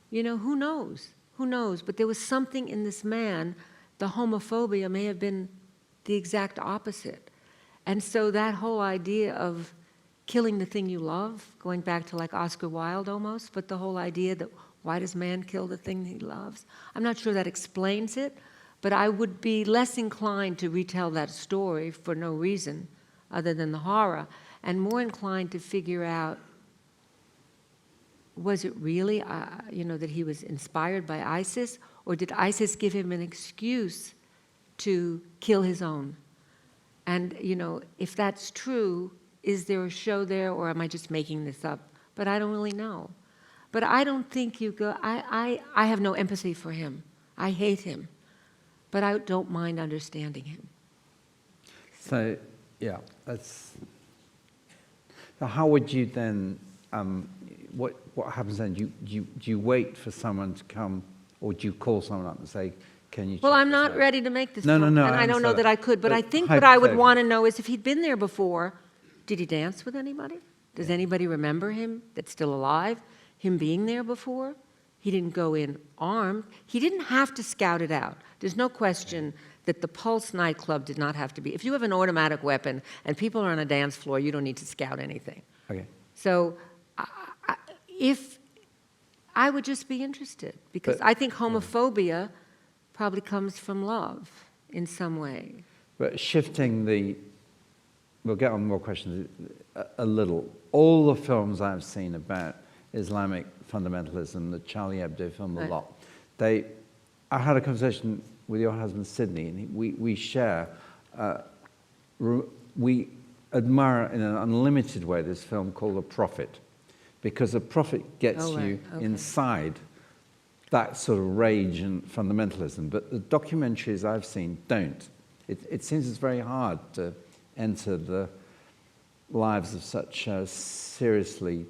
[SPEAKER 3] You know, who knows? Who knows? But there was something in this man, the homophobia may have been the exact opposite. And so that whole idea of killing the thing you love, going back to like Oscar Wilde almost, but the whole idea that why does man kill the thing he loves? I'm not sure that explains it, but I would be less inclined to retell that story for no reason other than the horror, and more inclined to figure out, was it really, that he was inspired by ISIS, or did ISIS give him an excuse to kill his own? And, if that's true, is there a show there, or am I just making this up? But I don't really know. But I don't think you go, I have no empathy for him. I hate him. But I don't mind understanding him.
[SPEAKER 2] So, yeah, that's. So how would you then? What happens then? Do you wait for someone to come, or do you call someone up and say, "Can you?"
[SPEAKER 3] Well,
[SPEAKER 2] check
[SPEAKER 3] I'm
[SPEAKER 2] this
[SPEAKER 3] not
[SPEAKER 2] out?"
[SPEAKER 3] ready to make this.
[SPEAKER 2] No,
[SPEAKER 3] film,
[SPEAKER 2] no.
[SPEAKER 3] And I don't know that I could. But I think what I would want to know is if he'd been there before. Did he dance with anybody? Does anybody remember him that's still alive? Him being there before? He didn't go in armed. He didn't have to scout it out. There's no question that the Pulse nightclub did not have to be. If you have an automatic weapon and people are on a dance floor, you don't need to scout anything.
[SPEAKER 2] Okay.
[SPEAKER 3] So if I would just be interested, because I think homophobia probably comes from love in some way.
[SPEAKER 2] But shifting the. We'll get on more questions a little. All the films I've seen about Islamic fundamentalism, the Charlie Hebdo film, a lot. I had a conversation with your husband, Sidney, and we share, we admire in an unlimited way this film called The Prophet, because The Prophet gets you inside that sort of rage and fundamentalism, but the documentaries I've seen don't. It seems it's very hard to enter the lives of such seriously,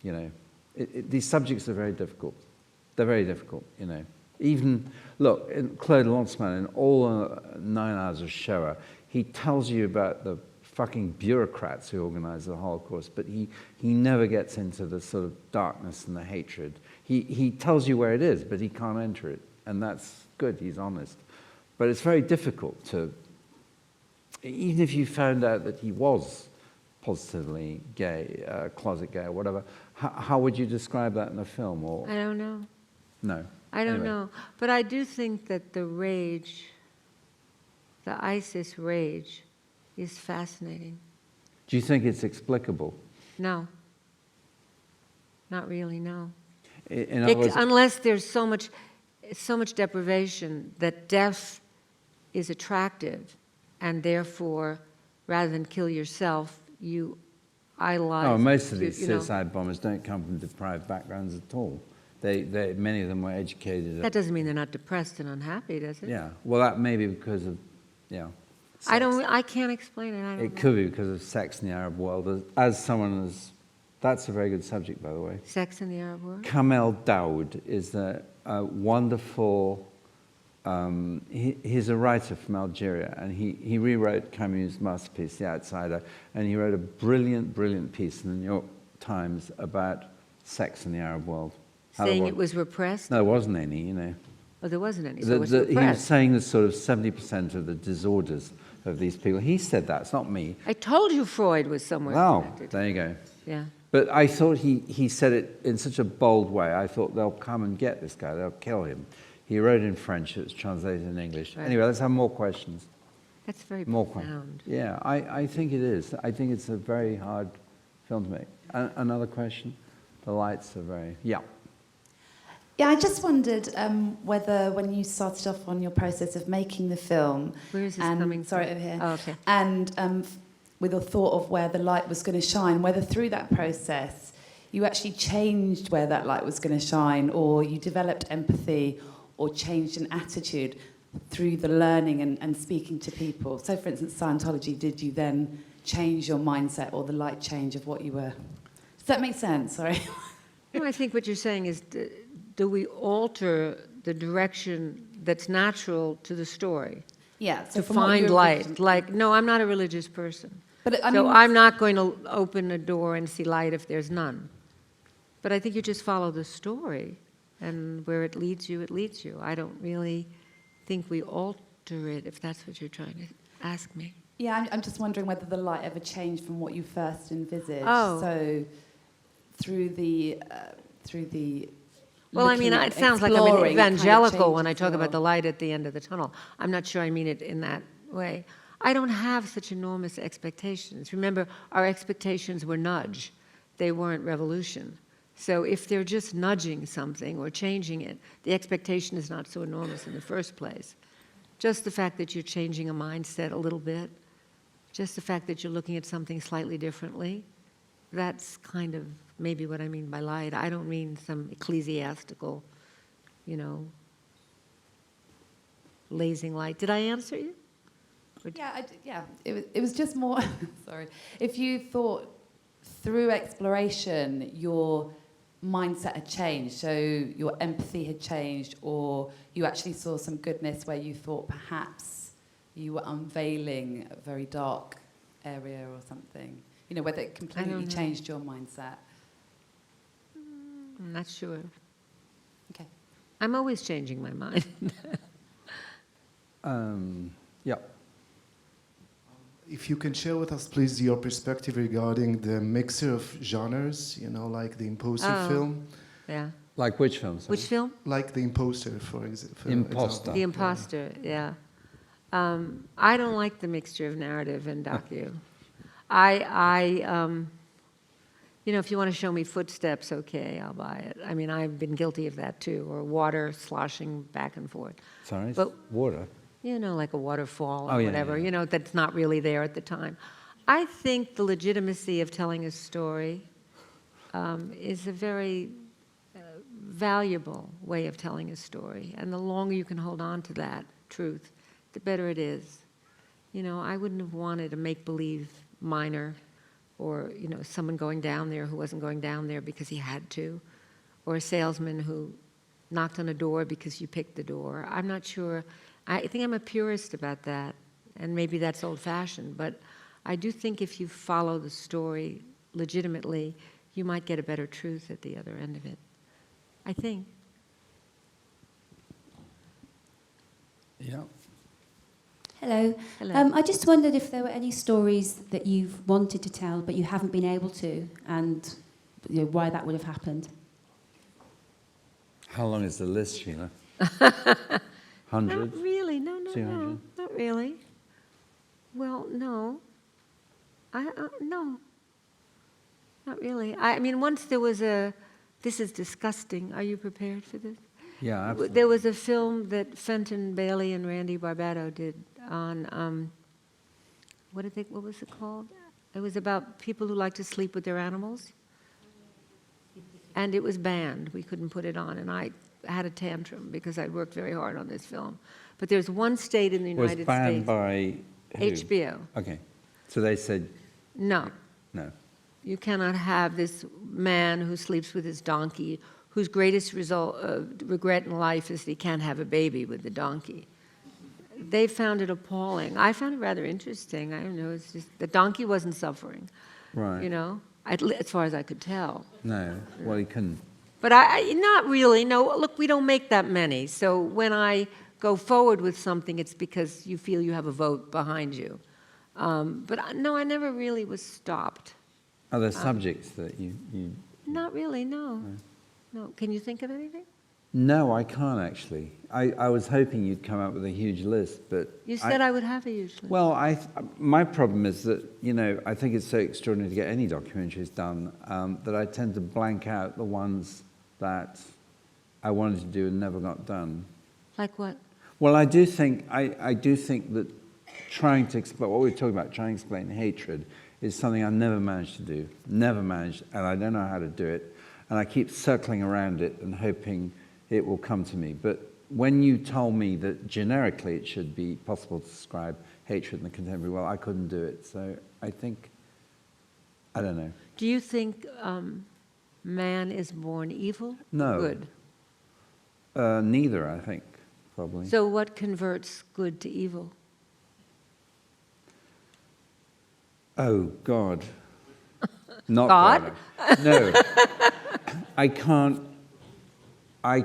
[SPEAKER 2] you know, these subjects are very difficult. They're very difficult, you know. Even, look, Claude Lanzmann, in all 9 hours of Shoah, he tells you about the fucking bureaucrats who organized the Holocaust, but he never gets into the sort of darkness and the hatred. He tells you where it is, but he can't enter it, and that's good, he's honest. But it's very difficult to, even if you found out that he was positively gay, closet gay or whatever, how would you describe that in a film? Or
[SPEAKER 3] I don't know.
[SPEAKER 2] No.
[SPEAKER 3] I don't
[SPEAKER 2] Anyway.
[SPEAKER 3] know. But I do think that the rage, the ISIS rage, is fascinating.
[SPEAKER 2] Do you think it's explicable?
[SPEAKER 3] No. Not really, no.
[SPEAKER 2] In other words,
[SPEAKER 3] Unless there's so much deprivation that death is attractive, and therefore, rather than kill yourself, you idolize.
[SPEAKER 2] oh, most of these
[SPEAKER 3] you know.
[SPEAKER 2] suicide bombers don't come from deprived backgrounds at all. Many of them were educated.
[SPEAKER 3] That doesn't mean they're not depressed and unhappy, does it?
[SPEAKER 2] Yeah. Well, that may be because of, yeah.
[SPEAKER 3] I can't explain it. I don't know.
[SPEAKER 2] It could be because of sex in the Arab world. As someone as, that's a very good subject, by the way.
[SPEAKER 3] Sex in the Arab world?
[SPEAKER 2] Kamel Daoud is a wonderful, he's a writer from Algeria, and he rewrote Camus' masterpiece, The Outsider, and he wrote a brilliant, brilliant piece in the New York Times about sex in the Arab world.
[SPEAKER 3] Saying it was repressed?
[SPEAKER 2] No, there wasn't any, you know.
[SPEAKER 3] Oh, there wasn't any, so it was
[SPEAKER 2] He was
[SPEAKER 3] repressed.
[SPEAKER 2] saying that sort of 70% of the disorders of these people, he said that, it's not me.
[SPEAKER 3] I told you Freud was somewhere
[SPEAKER 2] Oh,
[SPEAKER 3] connected.
[SPEAKER 2] there you go.
[SPEAKER 3] Yeah.
[SPEAKER 2] But I thought he said it in such a bold way. I thought they'll come and get this guy, they'll kill him. He wrote in French, it was translated in English.
[SPEAKER 3] Right.
[SPEAKER 2] Anyway, let's have more questions.
[SPEAKER 3] That's very
[SPEAKER 2] More
[SPEAKER 3] profound.
[SPEAKER 2] questions. Yeah, I think it is. I think it's a very hard film to make. Another question? The lights are very, yeah.
[SPEAKER 5] Yeah, I just wondered whether when you started off on your process of making the film...
[SPEAKER 3] Where is this
[SPEAKER 5] and,
[SPEAKER 3] coming
[SPEAKER 5] sorry,
[SPEAKER 3] from?
[SPEAKER 5] over here.
[SPEAKER 3] Oh, okay.
[SPEAKER 5] And with a thought of where the light was going to shine, whether through that process you actually changed where that light was going to shine, or you developed empathy or changed an attitude through the learning and speaking to people. So, for instance, Scientology, did you then change your mindset or the light change of what you were? Does that make sense? Sorry.
[SPEAKER 3] No, I think what you're saying is, do we alter the direction that's natural to the story?
[SPEAKER 5] Yeah. So
[SPEAKER 3] To
[SPEAKER 5] from what
[SPEAKER 3] find
[SPEAKER 5] you
[SPEAKER 3] light.
[SPEAKER 5] originally-
[SPEAKER 3] Like, no, I'm not a religious person.
[SPEAKER 5] But I
[SPEAKER 3] So
[SPEAKER 5] mean,
[SPEAKER 3] I'm not going to open a door and see light if there's none. But I think you just follow the story, and where it leads you, it leads you. I don't really think we alter it, if that's what you're trying to ask me.
[SPEAKER 5] yeah, I'm just wondering whether the light ever changed from what you first envisaged.
[SPEAKER 3] Oh.
[SPEAKER 5] So through the
[SPEAKER 3] Well, I mean,
[SPEAKER 5] looking
[SPEAKER 3] it
[SPEAKER 5] at
[SPEAKER 3] sounds like I'm an
[SPEAKER 5] exploring, it kind of
[SPEAKER 3] evangelical when I
[SPEAKER 5] changes
[SPEAKER 3] talk about the
[SPEAKER 5] your-
[SPEAKER 3] light at the end of the tunnel. I'm not sure I mean it in that way. I don't have such enormous expectations. Remember, our expectations were nudge. They weren't revolution. So if they're just nudging something or changing it, the expectation is not so enormous in the first place. Just the fact that you're changing a mindset a little bit, just the fact that you're looking at something slightly differently, that's kind of maybe what I mean by light. I don't mean some ecclesiastical, blazing light. Did I answer you?
[SPEAKER 5] Yeah, it was just more. Sorry, if you thought through exploration your mindset had changed, so your empathy had changed, or you actually saw some goodness where you thought perhaps you were unveiling a very dark area or something. Whether it completely
[SPEAKER 3] know.
[SPEAKER 5] changed your mindset.
[SPEAKER 3] I'm not sure.
[SPEAKER 5] Okay.
[SPEAKER 3] I'm always changing my mind.
[SPEAKER 2] Yeah.
[SPEAKER 6] If you can share with us, please, your perspective regarding the mixture of genres, like the Imposter film.
[SPEAKER 3] Yeah.
[SPEAKER 2] Like which film? Sorry?
[SPEAKER 3] Which film?
[SPEAKER 6] Like the Imposter, for example.
[SPEAKER 2] Imposter.
[SPEAKER 3] The Imposter, yeah. I don't like the mixture of narrative and docu. If you want to show me footsteps, okay, I'll buy it. I mean, I've been guilty of that too, or water sloshing back and forth.
[SPEAKER 2] Sorry, it's
[SPEAKER 3] But-
[SPEAKER 2] water.
[SPEAKER 3] Like a waterfall or
[SPEAKER 2] Oh, yeah,
[SPEAKER 3] whatever,
[SPEAKER 2] yeah.
[SPEAKER 3] that's not really there at the time. I think the legitimacy of telling a story is a very valuable way of telling a story. And the longer you can hold on to that truth, the better it is. You know, I wouldn't have wanted a make-believe miner or, you know, someone going down there who wasn't going down there because he had to, or a salesman who knocked on a door because you picked the door. I'm not sure. I think I'm a purist about that, and maybe that's old-fashioned, but I do think if you follow the story legitimately, you might get a better truth at the other end of it. I think.
[SPEAKER 2] Yeah.
[SPEAKER 7] Hello.
[SPEAKER 3] Hello.
[SPEAKER 7] I just wondered if there were any stories that you've wanted to tell but you haven't been able to, and you know, why that would have happened.
[SPEAKER 2] How long is the list, Sheila? 100?
[SPEAKER 3] Not really. No,
[SPEAKER 2] 200?
[SPEAKER 3] not really. Well, no. No. Not really. I mean, once there was this is disgusting. Are you prepared for this?
[SPEAKER 2] Yeah, absolutely.
[SPEAKER 3] There was a film that Fenton Bailey and Randy Barbato did on, what was it called? It was about people who like to sleep with their animals. And it was banned. We couldn't put it on. And I had a tantrum because I'd worked very hard on this film. But there's one state in the
[SPEAKER 2] Was
[SPEAKER 3] United
[SPEAKER 2] banned
[SPEAKER 3] States.
[SPEAKER 2] by who?
[SPEAKER 3] HBO.
[SPEAKER 2] Okay. So they said
[SPEAKER 3] No.
[SPEAKER 2] no.
[SPEAKER 3] You cannot have this man who sleeps with his donkey, whose greatest regret in life is that he can't have a baby with the donkey. They found it appalling. I found it rather interesting. I don't know. It's just the donkey wasn't suffering.
[SPEAKER 2] Right.
[SPEAKER 3] You know, as far as I could tell.
[SPEAKER 2] No. Well, he couldn't.
[SPEAKER 3] But not really. No, look, we don't make that many. So when I go forward with something, it's because you feel you have a vote behind you. But no, I never really was stopped.
[SPEAKER 2] Are there subjects that you...
[SPEAKER 3] Not really, no. No. Can you think of anything?
[SPEAKER 2] No, I can't actually. I was hoping you'd come up with a huge list, but...
[SPEAKER 3] You said I would have a huge list.
[SPEAKER 2] Well, my problem is that, you know, I think it's so extraordinary to get any documentaries done that I tend to blank out the ones that I wanted to do and never got done.
[SPEAKER 3] Like what?
[SPEAKER 2] Well, I do think that trying to explain what we were talking about, trying to explain hatred, is something I've never managed to do. Never managed, and I don't know how to do it. And I keep circling around it and hoping it will come to me. But when you told me that generically it should be possible to describe hatred in the contemporary world, I couldn't do it. So I think, I don't know.
[SPEAKER 3] Do you think man is born evil?
[SPEAKER 2] No.
[SPEAKER 3] Good.
[SPEAKER 2] Neither, I think, probably.
[SPEAKER 3] So what converts good to evil?
[SPEAKER 2] Oh, God. Not
[SPEAKER 3] God?
[SPEAKER 2] No. I can't. I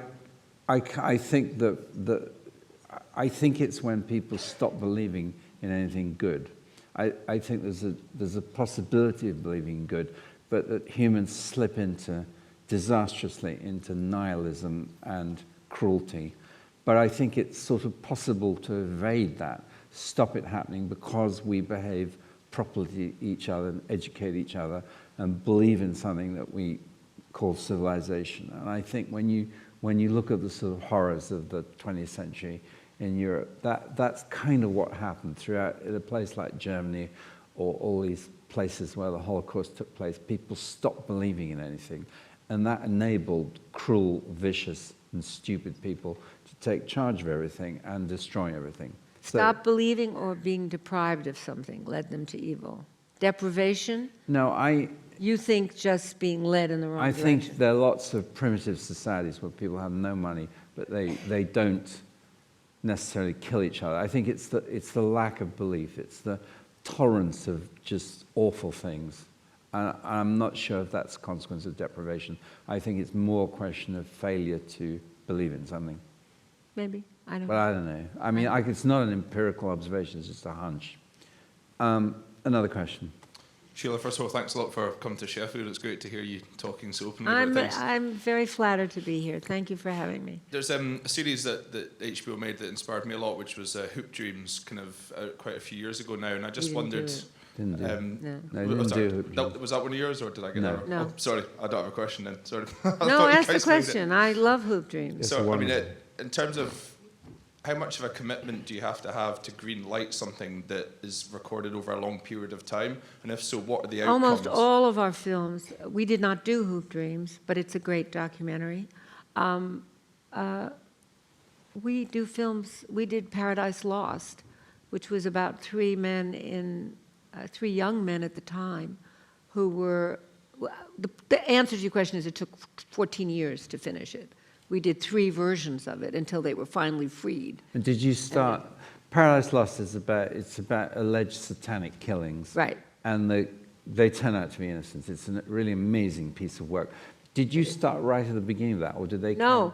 [SPEAKER 2] think that I think it's when people stop believing in anything good. I think there's a possibility of believing good, but that humans slip disastrously into nihilism and cruelty. But I think it's sort of possible to evade that, stop it happening, because we behave properly to each other and educate each other and believe in something that we call civilization. And I think when you look at the sort of horrors of the 20th century in Europe, that's kind of what happened throughout in a place like Germany or all these places where the Holocaust took place. People stopped believing in anything, and that enabled cruel, vicious, and stupid people to take charge of everything and destroy everything.
[SPEAKER 3] Stop believing or being deprived of something led them to evil. Deprivation?
[SPEAKER 2] No,
[SPEAKER 3] You think just being led in the wrong direction?
[SPEAKER 2] I think there are lots of primitive societies where people have no money, but they don't necessarily kill each other. I think it's the lack of belief. It's the tolerance of just awful things. And I'm not sure if that's a consequence of deprivation. I think it's more a question of failure to believe in something.
[SPEAKER 3] Maybe. I don't
[SPEAKER 2] But
[SPEAKER 3] know.
[SPEAKER 2] I don't know. I mean, it's not an empirical observation, it's just a hunch. Another question.
[SPEAKER 8] Sheila, first of all, thanks a lot for coming to Sheffield. It's great to hear you talking so openly about things.
[SPEAKER 3] I'm very flattered to be here. Thank you for having me.
[SPEAKER 8] There's a series that HBO made that inspired me a lot, which was Hoop Dreams, kind of quite a few years ago now, and I just wondered...
[SPEAKER 2] Didn't do it.
[SPEAKER 3] No.
[SPEAKER 2] No, didn't do Hoop Dreams.
[SPEAKER 8] Was that one of yours, or did I get that wrong?
[SPEAKER 3] No.
[SPEAKER 8] Oh, sorry, I don't have a question then. Sorry.
[SPEAKER 3] No, ask the question. I love Hoop Dreams.
[SPEAKER 2] It's
[SPEAKER 8] So, I mean,
[SPEAKER 2] wonderful.
[SPEAKER 8] in terms of how much of a commitment do you have to green light something that is recorded over a long period of time? And if so, what are the outcomes?
[SPEAKER 3] Almost all of our films, we did not do Hoop Dreams, but it's a great documentary. We do films, we did Paradise Lost, which was about three young men at the time who were, the answer to your question is it took 14 years to finish it. We did 3 versions of it until they were finally freed.
[SPEAKER 2] And did you start? Paradise Lost is about alleged satanic killings,
[SPEAKER 3] Right.
[SPEAKER 2] And they turn out to be innocent. It's a really amazing piece of work. Did you start right at the beginning of that, or did they?
[SPEAKER 3] No.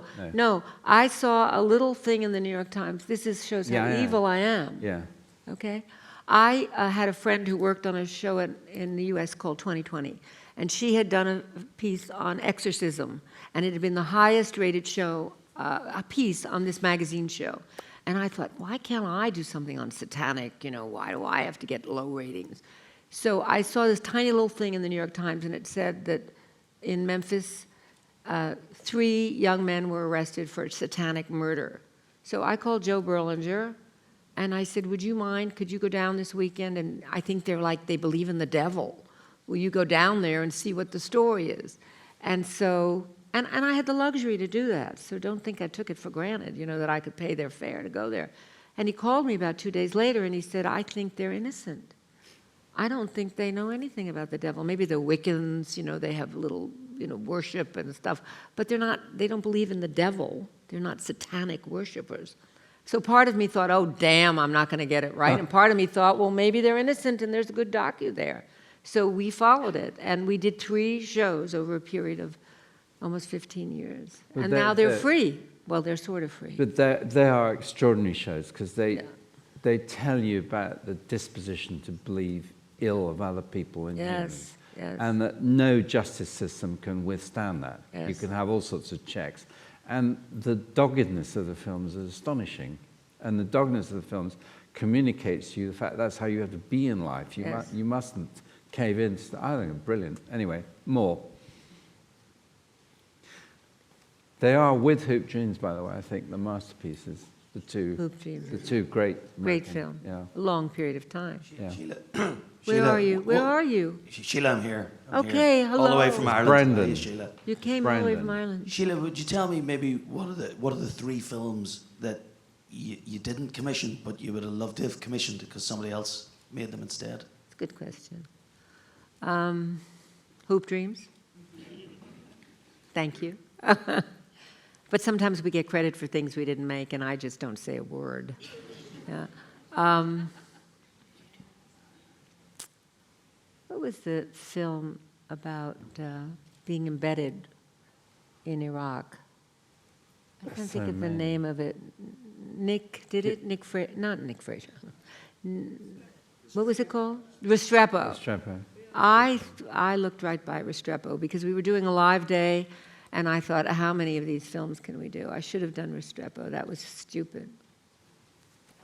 [SPEAKER 3] I saw a little thing in the New York Times. Shows how evil I am.
[SPEAKER 2] Yeah.
[SPEAKER 3] Okay? I had a friend who worked on a show in the U.S. called 2020, and she had done a piece on exorcism, and it had been the highest rated show, a piece on this magazine show. And I thought, why can't I do something on satanic? Why do I have to get low ratings? So I saw this tiny little thing in the New York Times, and it said that in Memphis, 3 young men were arrested for satanic murder. So I called Joe Berlinger, and I said, would you mind, could you go down this weekend? And I think they believe in the devil. Will you go down there and see what the story is? And so, and I had the luxury to do that, so don't think I took it for granted, that I could pay their fare to go there. And he called me about 2 days later, and he said, I think they're innocent. I don't think they know anything about the devil. Maybe they're Wiccans, they have little, worship and stuff, but they don't believe in the devil. They're not satanic worshipers. So part of me thought, oh, damn, I'm not going to get it right. And part of me thought, well, maybe they're innocent and there's a good docu there. So we followed it, and we did 3 shows over a period of almost 15 years. And now they're free. Well, they're sort of free.
[SPEAKER 2] But they are extraordinary shows because they tell you about the disposition to believe ill of other people in humans.
[SPEAKER 3] Yes.
[SPEAKER 2] And that no justice system can withstand that.
[SPEAKER 3] Yes.
[SPEAKER 2] You can have all sorts of checks. And the doggedness of the films is astonishing. And the doggedness of the films communicates to you the fact that's how you have to be in life. You mustn't cave in. I think it's brilliant. Anyway, more. They are, with Hoop Dreams, by the way, I think, the masterpieces. The 2
[SPEAKER 3] Hoop Dreams.
[SPEAKER 2] The 2 great
[SPEAKER 3] film.
[SPEAKER 2] Yeah.
[SPEAKER 3] A long period of time.
[SPEAKER 2] Yeah.
[SPEAKER 9] Sheila,
[SPEAKER 3] Where are you? Where are you?
[SPEAKER 9] Sheila, I'm here.
[SPEAKER 3] Okay,
[SPEAKER 9] here.
[SPEAKER 3] hello.
[SPEAKER 9] All the way from Ireland.
[SPEAKER 2] Brendan.
[SPEAKER 9] Hey, Sheila.
[SPEAKER 3] You came all the way from Ireland.
[SPEAKER 9] Sheila, would you tell me maybe what are the 3 films that you didn't commission, but you would have loved to have commissioned because somebody else made them instead?
[SPEAKER 3] It's a good question. Hoop Dreams. Thank you. But sometimes we get credit for things we didn't make, and I just don't say a word. Yeah. What was the film about being embedded in Iraq? I can't think of the name of it. Nick, did it? Nick Fraser, not Nick Fraser. What was it called? Restrepo.
[SPEAKER 2] Restrepo.
[SPEAKER 3] I looked right by Restrepo because we were doing a live day, and I thought, how many of these films can we do? I should have done Restrepo. That was stupid.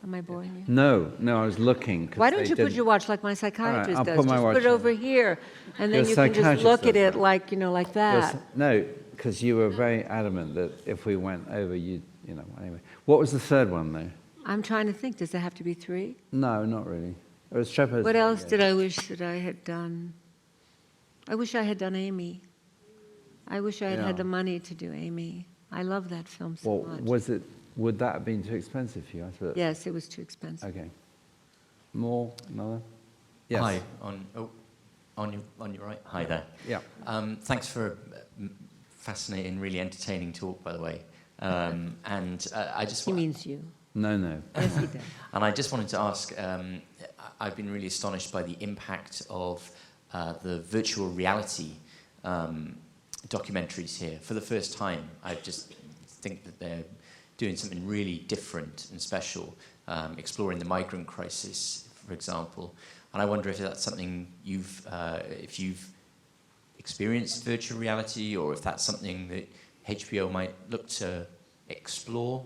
[SPEAKER 3] Am I boring you?
[SPEAKER 2] No, I was looking.
[SPEAKER 3] Why don't you put your watch like my psychiatrist
[SPEAKER 2] I'll
[SPEAKER 3] does?
[SPEAKER 2] put my
[SPEAKER 3] Just
[SPEAKER 2] watch
[SPEAKER 3] put it
[SPEAKER 2] on.
[SPEAKER 3] over here, and then
[SPEAKER 2] Your
[SPEAKER 3] you can just
[SPEAKER 2] psychiatrist
[SPEAKER 3] look at
[SPEAKER 2] does
[SPEAKER 3] it
[SPEAKER 2] that.
[SPEAKER 3] like, like that.
[SPEAKER 2] No, because you were very adamant that if we went over, anyway. What was the 3rd one, though?
[SPEAKER 3] I'm trying to think. Does there have to be 3?
[SPEAKER 2] No, not really. It was Restrepo's.
[SPEAKER 3] What else did I wish that I had done? I wish I had done Amy. I wish I had had the money to do Amy. I love that film so much.
[SPEAKER 2] Would that have been too expensive for you? I suppose?
[SPEAKER 3] Yes, it was too expensive.
[SPEAKER 2] Okay. More? Another? Yes.
[SPEAKER 10] Hi. On your right. Hi there.
[SPEAKER 2] Yeah.
[SPEAKER 10] Thanks for a fascinating, really entertaining talk, by the way. I just.
[SPEAKER 3] He means you.
[SPEAKER 2] No.
[SPEAKER 3] Yes, he does.
[SPEAKER 10] And I just wanted to ask. I've been really astonished by the impact of the virtual reality documentaries here. For the first time, I just think that they're doing something really different and special, exploring the migrant crisis, for example. And I wonder if that's something if you've experienced virtual reality, or if that's something that HBO might look to explore.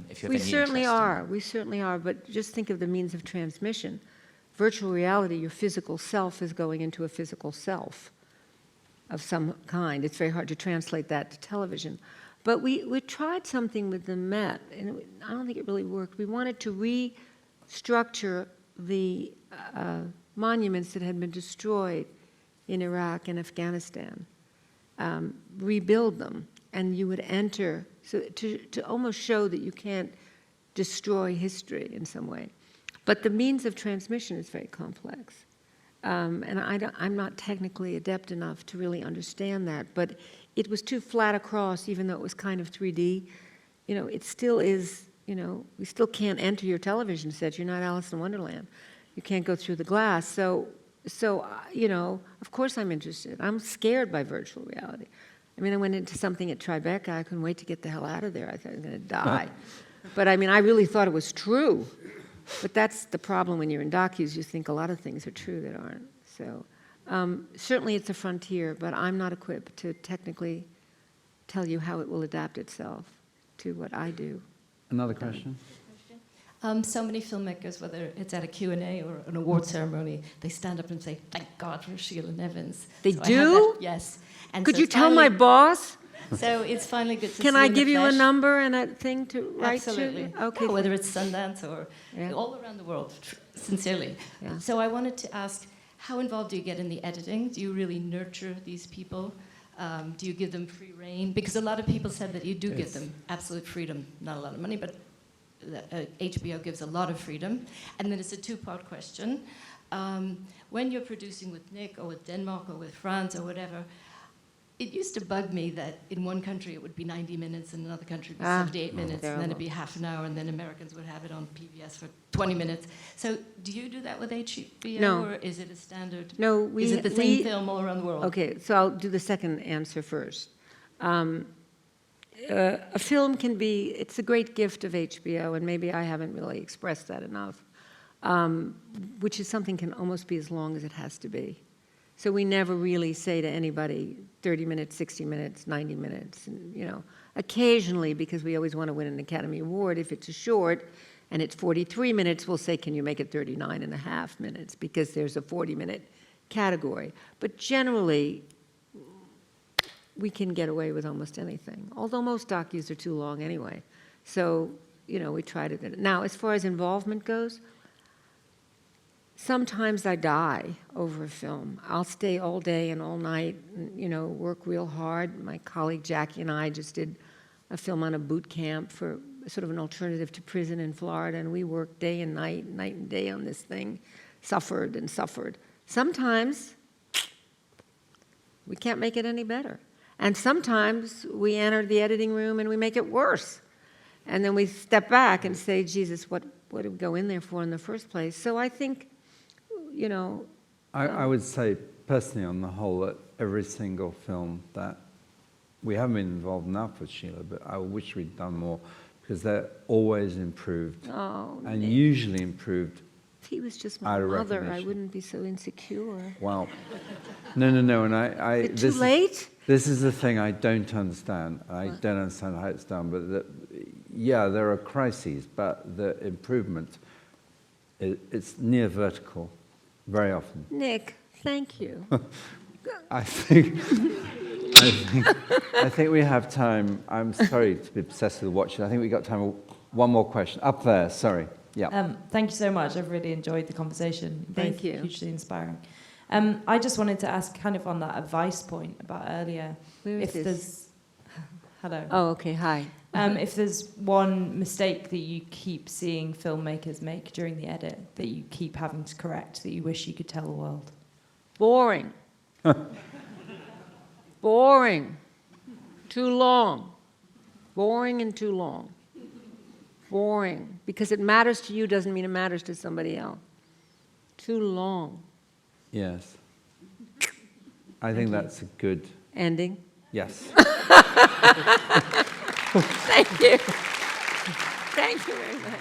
[SPEAKER 10] If you have
[SPEAKER 3] We
[SPEAKER 10] any
[SPEAKER 3] certainly
[SPEAKER 10] interest in
[SPEAKER 3] are. We certainly are. But just think of the means of transmission. Virtual reality, your physical self is going into a physical self of some kind. It's very hard to translate that to television. But we tried something with the Met, and I don't think it really worked. We wanted to restructure the monuments that had been destroyed in Iraq and Afghanistan, rebuild them, and you would enter, so to almost show that you can't destroy history in some way. But the means of transmission is very complex. And I'm not technically adept enough to really understand that, but it was too flat across, even though it was kind of 3D. You know, it still is, you know, we still can't enter your television set. You're not Alice in Wonderland. You can't go through the glass. So you know, of course I'm interested. I'm scared by virtual reality. I mean, I went into something at Tribeca. I couldn't wait to get the hell out of there. I thought I was going to die. But I mean, I really thought it was true. But that's the problem when you're in docus. You think a lot of things are true that aren't. So certainly it's a frontier, but I'm not equipped to technically tell you how it will adapt itself to what I do.
[SPEAKER 2] Another question?
[SPEAKER 11] So many filmmakers, whether it's at a Q&A or an award ceremony, they stand up and say, "Thank God for Sheila Nevins."
[SPEAKER 3] They
[SPEAKER 11] So I
[SPEAKER 3] do?
[SPEAKER 11] have that- yes. And
[SPEAKER 3] Could
[SPEAKER 11] so
[SPEAKER 3] you
[SPEAKER 11] it's
[SPEAKER 3] tell my
[SPEAKER 11] finally-
[SPEAKER 3] boss?
[SPEAKER 11] So it's finally good to see
[SPEAKER 3] Can I
[SPEAKER 11] in the
[SPEAKER 3] give you a
[SPEAKER 11] flesh.
[SPEAKER 3] number and a thing to write
[SPEAKER 11] Absolutely.
[SPEAKER 3] to? Okay.
[SPEAKER 11] Yeah, whether it's Sundance or
[SPEAKER 3] Yeah.
[SPEAKER 11] all around the world, sincerely.
[SPEAKER 3] Yeah.
[SPEAKER 11] So I wanted to ask, how involved do you get in the editing? Do you really nurture these people? Do you give them free rein? Because a lot of people said that you do give them absolute freedom, not a lot of money, but HBO gives a lot of freedom. And then it's a two-part question. When you're producing with Nick or with Denmark or with France or whatever, it used to bug me that in one country it would be 90 minutes, in another country it would be 78 minutes, and then it'd be half an hour, and then Americans would have it on PBS for 20 minutes. So do you do that with HBO,
[SPEAKER 3] No.
[SPEAKER 11] or is it a standard?
[SPEAKER 3] No,
[SPEAKER 11] Is it the same film all around the world?
[SPEAKER 3] Okay, so I'll do the second answer first. A film can be, it's a great gift of HBO, and maybe I haven't really expressed that enough, which is something can almost be as long as it has to be. So we never really say to anybody 30 minutes, 60 minutes, 90 minutes, and, you know, occasionally, because we always want to win an Academy Award, if it's a short and it's 43 minutes, we'll say, can you make it 39 and a half minutes, because there's a 40-minute category. But generally, we can get away with almost anything, although most docus are too long anyway. So, you know, we try to. Now, as far as involvement goes, sometimes I die over a film. I'll stay all day and all night, and, you know, work real hard. My colleague Jackie and I just did a film on a boot camp for sort of an alternative to prison in Florida, and we worked day and night and day on this thing, suffered and suffered. Sometimes we can't make it any better. And sometimes we enter the editing room and we make it worse. And then we step back and say, Jesus, what did we go in there for in the first place? So I think, you know...
[SPEAKER 2] I would say, personally, on the whole, that every single film that we haven't been involved enough with Sheila, but I wish we'd done more, because they're always improved.
[SPEAKER 3] Oh,
[SPEAKER 2] and
[SPEAKER 3] Nick.
[SPEAKER 2] Usually improved.
[SPEAKER 3] If he was just my
[SPEAKER 2] Out of
[SPEAKER 3] mother, I
[SPEAKER 2] recognition.
[SPEAKER 3] wouldn't be so insecure.
[SPEAKER 2] Well, no, and I
[SPEAKER 3] Is it too late?
[SPEAKER 2] This is the thing I don't understand. I don't understand how it's done, but yeah, there are crises, but the improvement, it's near vertical, very often.
[SPEAKER 3] Nick, thank you.
[SPEAKER 2] I think we have time. I'm sorry to be obsessed with watching. I think we got time for one more question. Up there, sorry. Yeah.
[SPEAKER 12] Thank you so much. I've really enjoyed the conversation.
[SPEAKER 3] Thank
[SPEAKER 12] Both
[SPEAKER 3] you.
[SPEAKER 12] Hugely inspiring. I just wanted to ask, kind of on that advice point about earlier,
[SPEAKER 3] Where is
[SPEAKER 12] if
[SPEAKER 3] this?
[SPEAKER 12] there's... Hello.
[SPEAKER 3] Oh, okay, hi.
[SPEAKER 12] If there's one mistake that you keep seeing filmmakers make during the edit that you keep having to correct, that you wish you could tell the world.
[SPEAKER 3] Boring. Boring. Too long. Boring and too long. Boring. Because it matters to you doesn't mean it matters to somebody else. Too long.
[SPEAKER 2] Yes. I think that's a good...
[SPEAKER 3] Ending.
[SPEAKER 2] Yes.
[SPEAKER 3] Thank you. Thank you very much.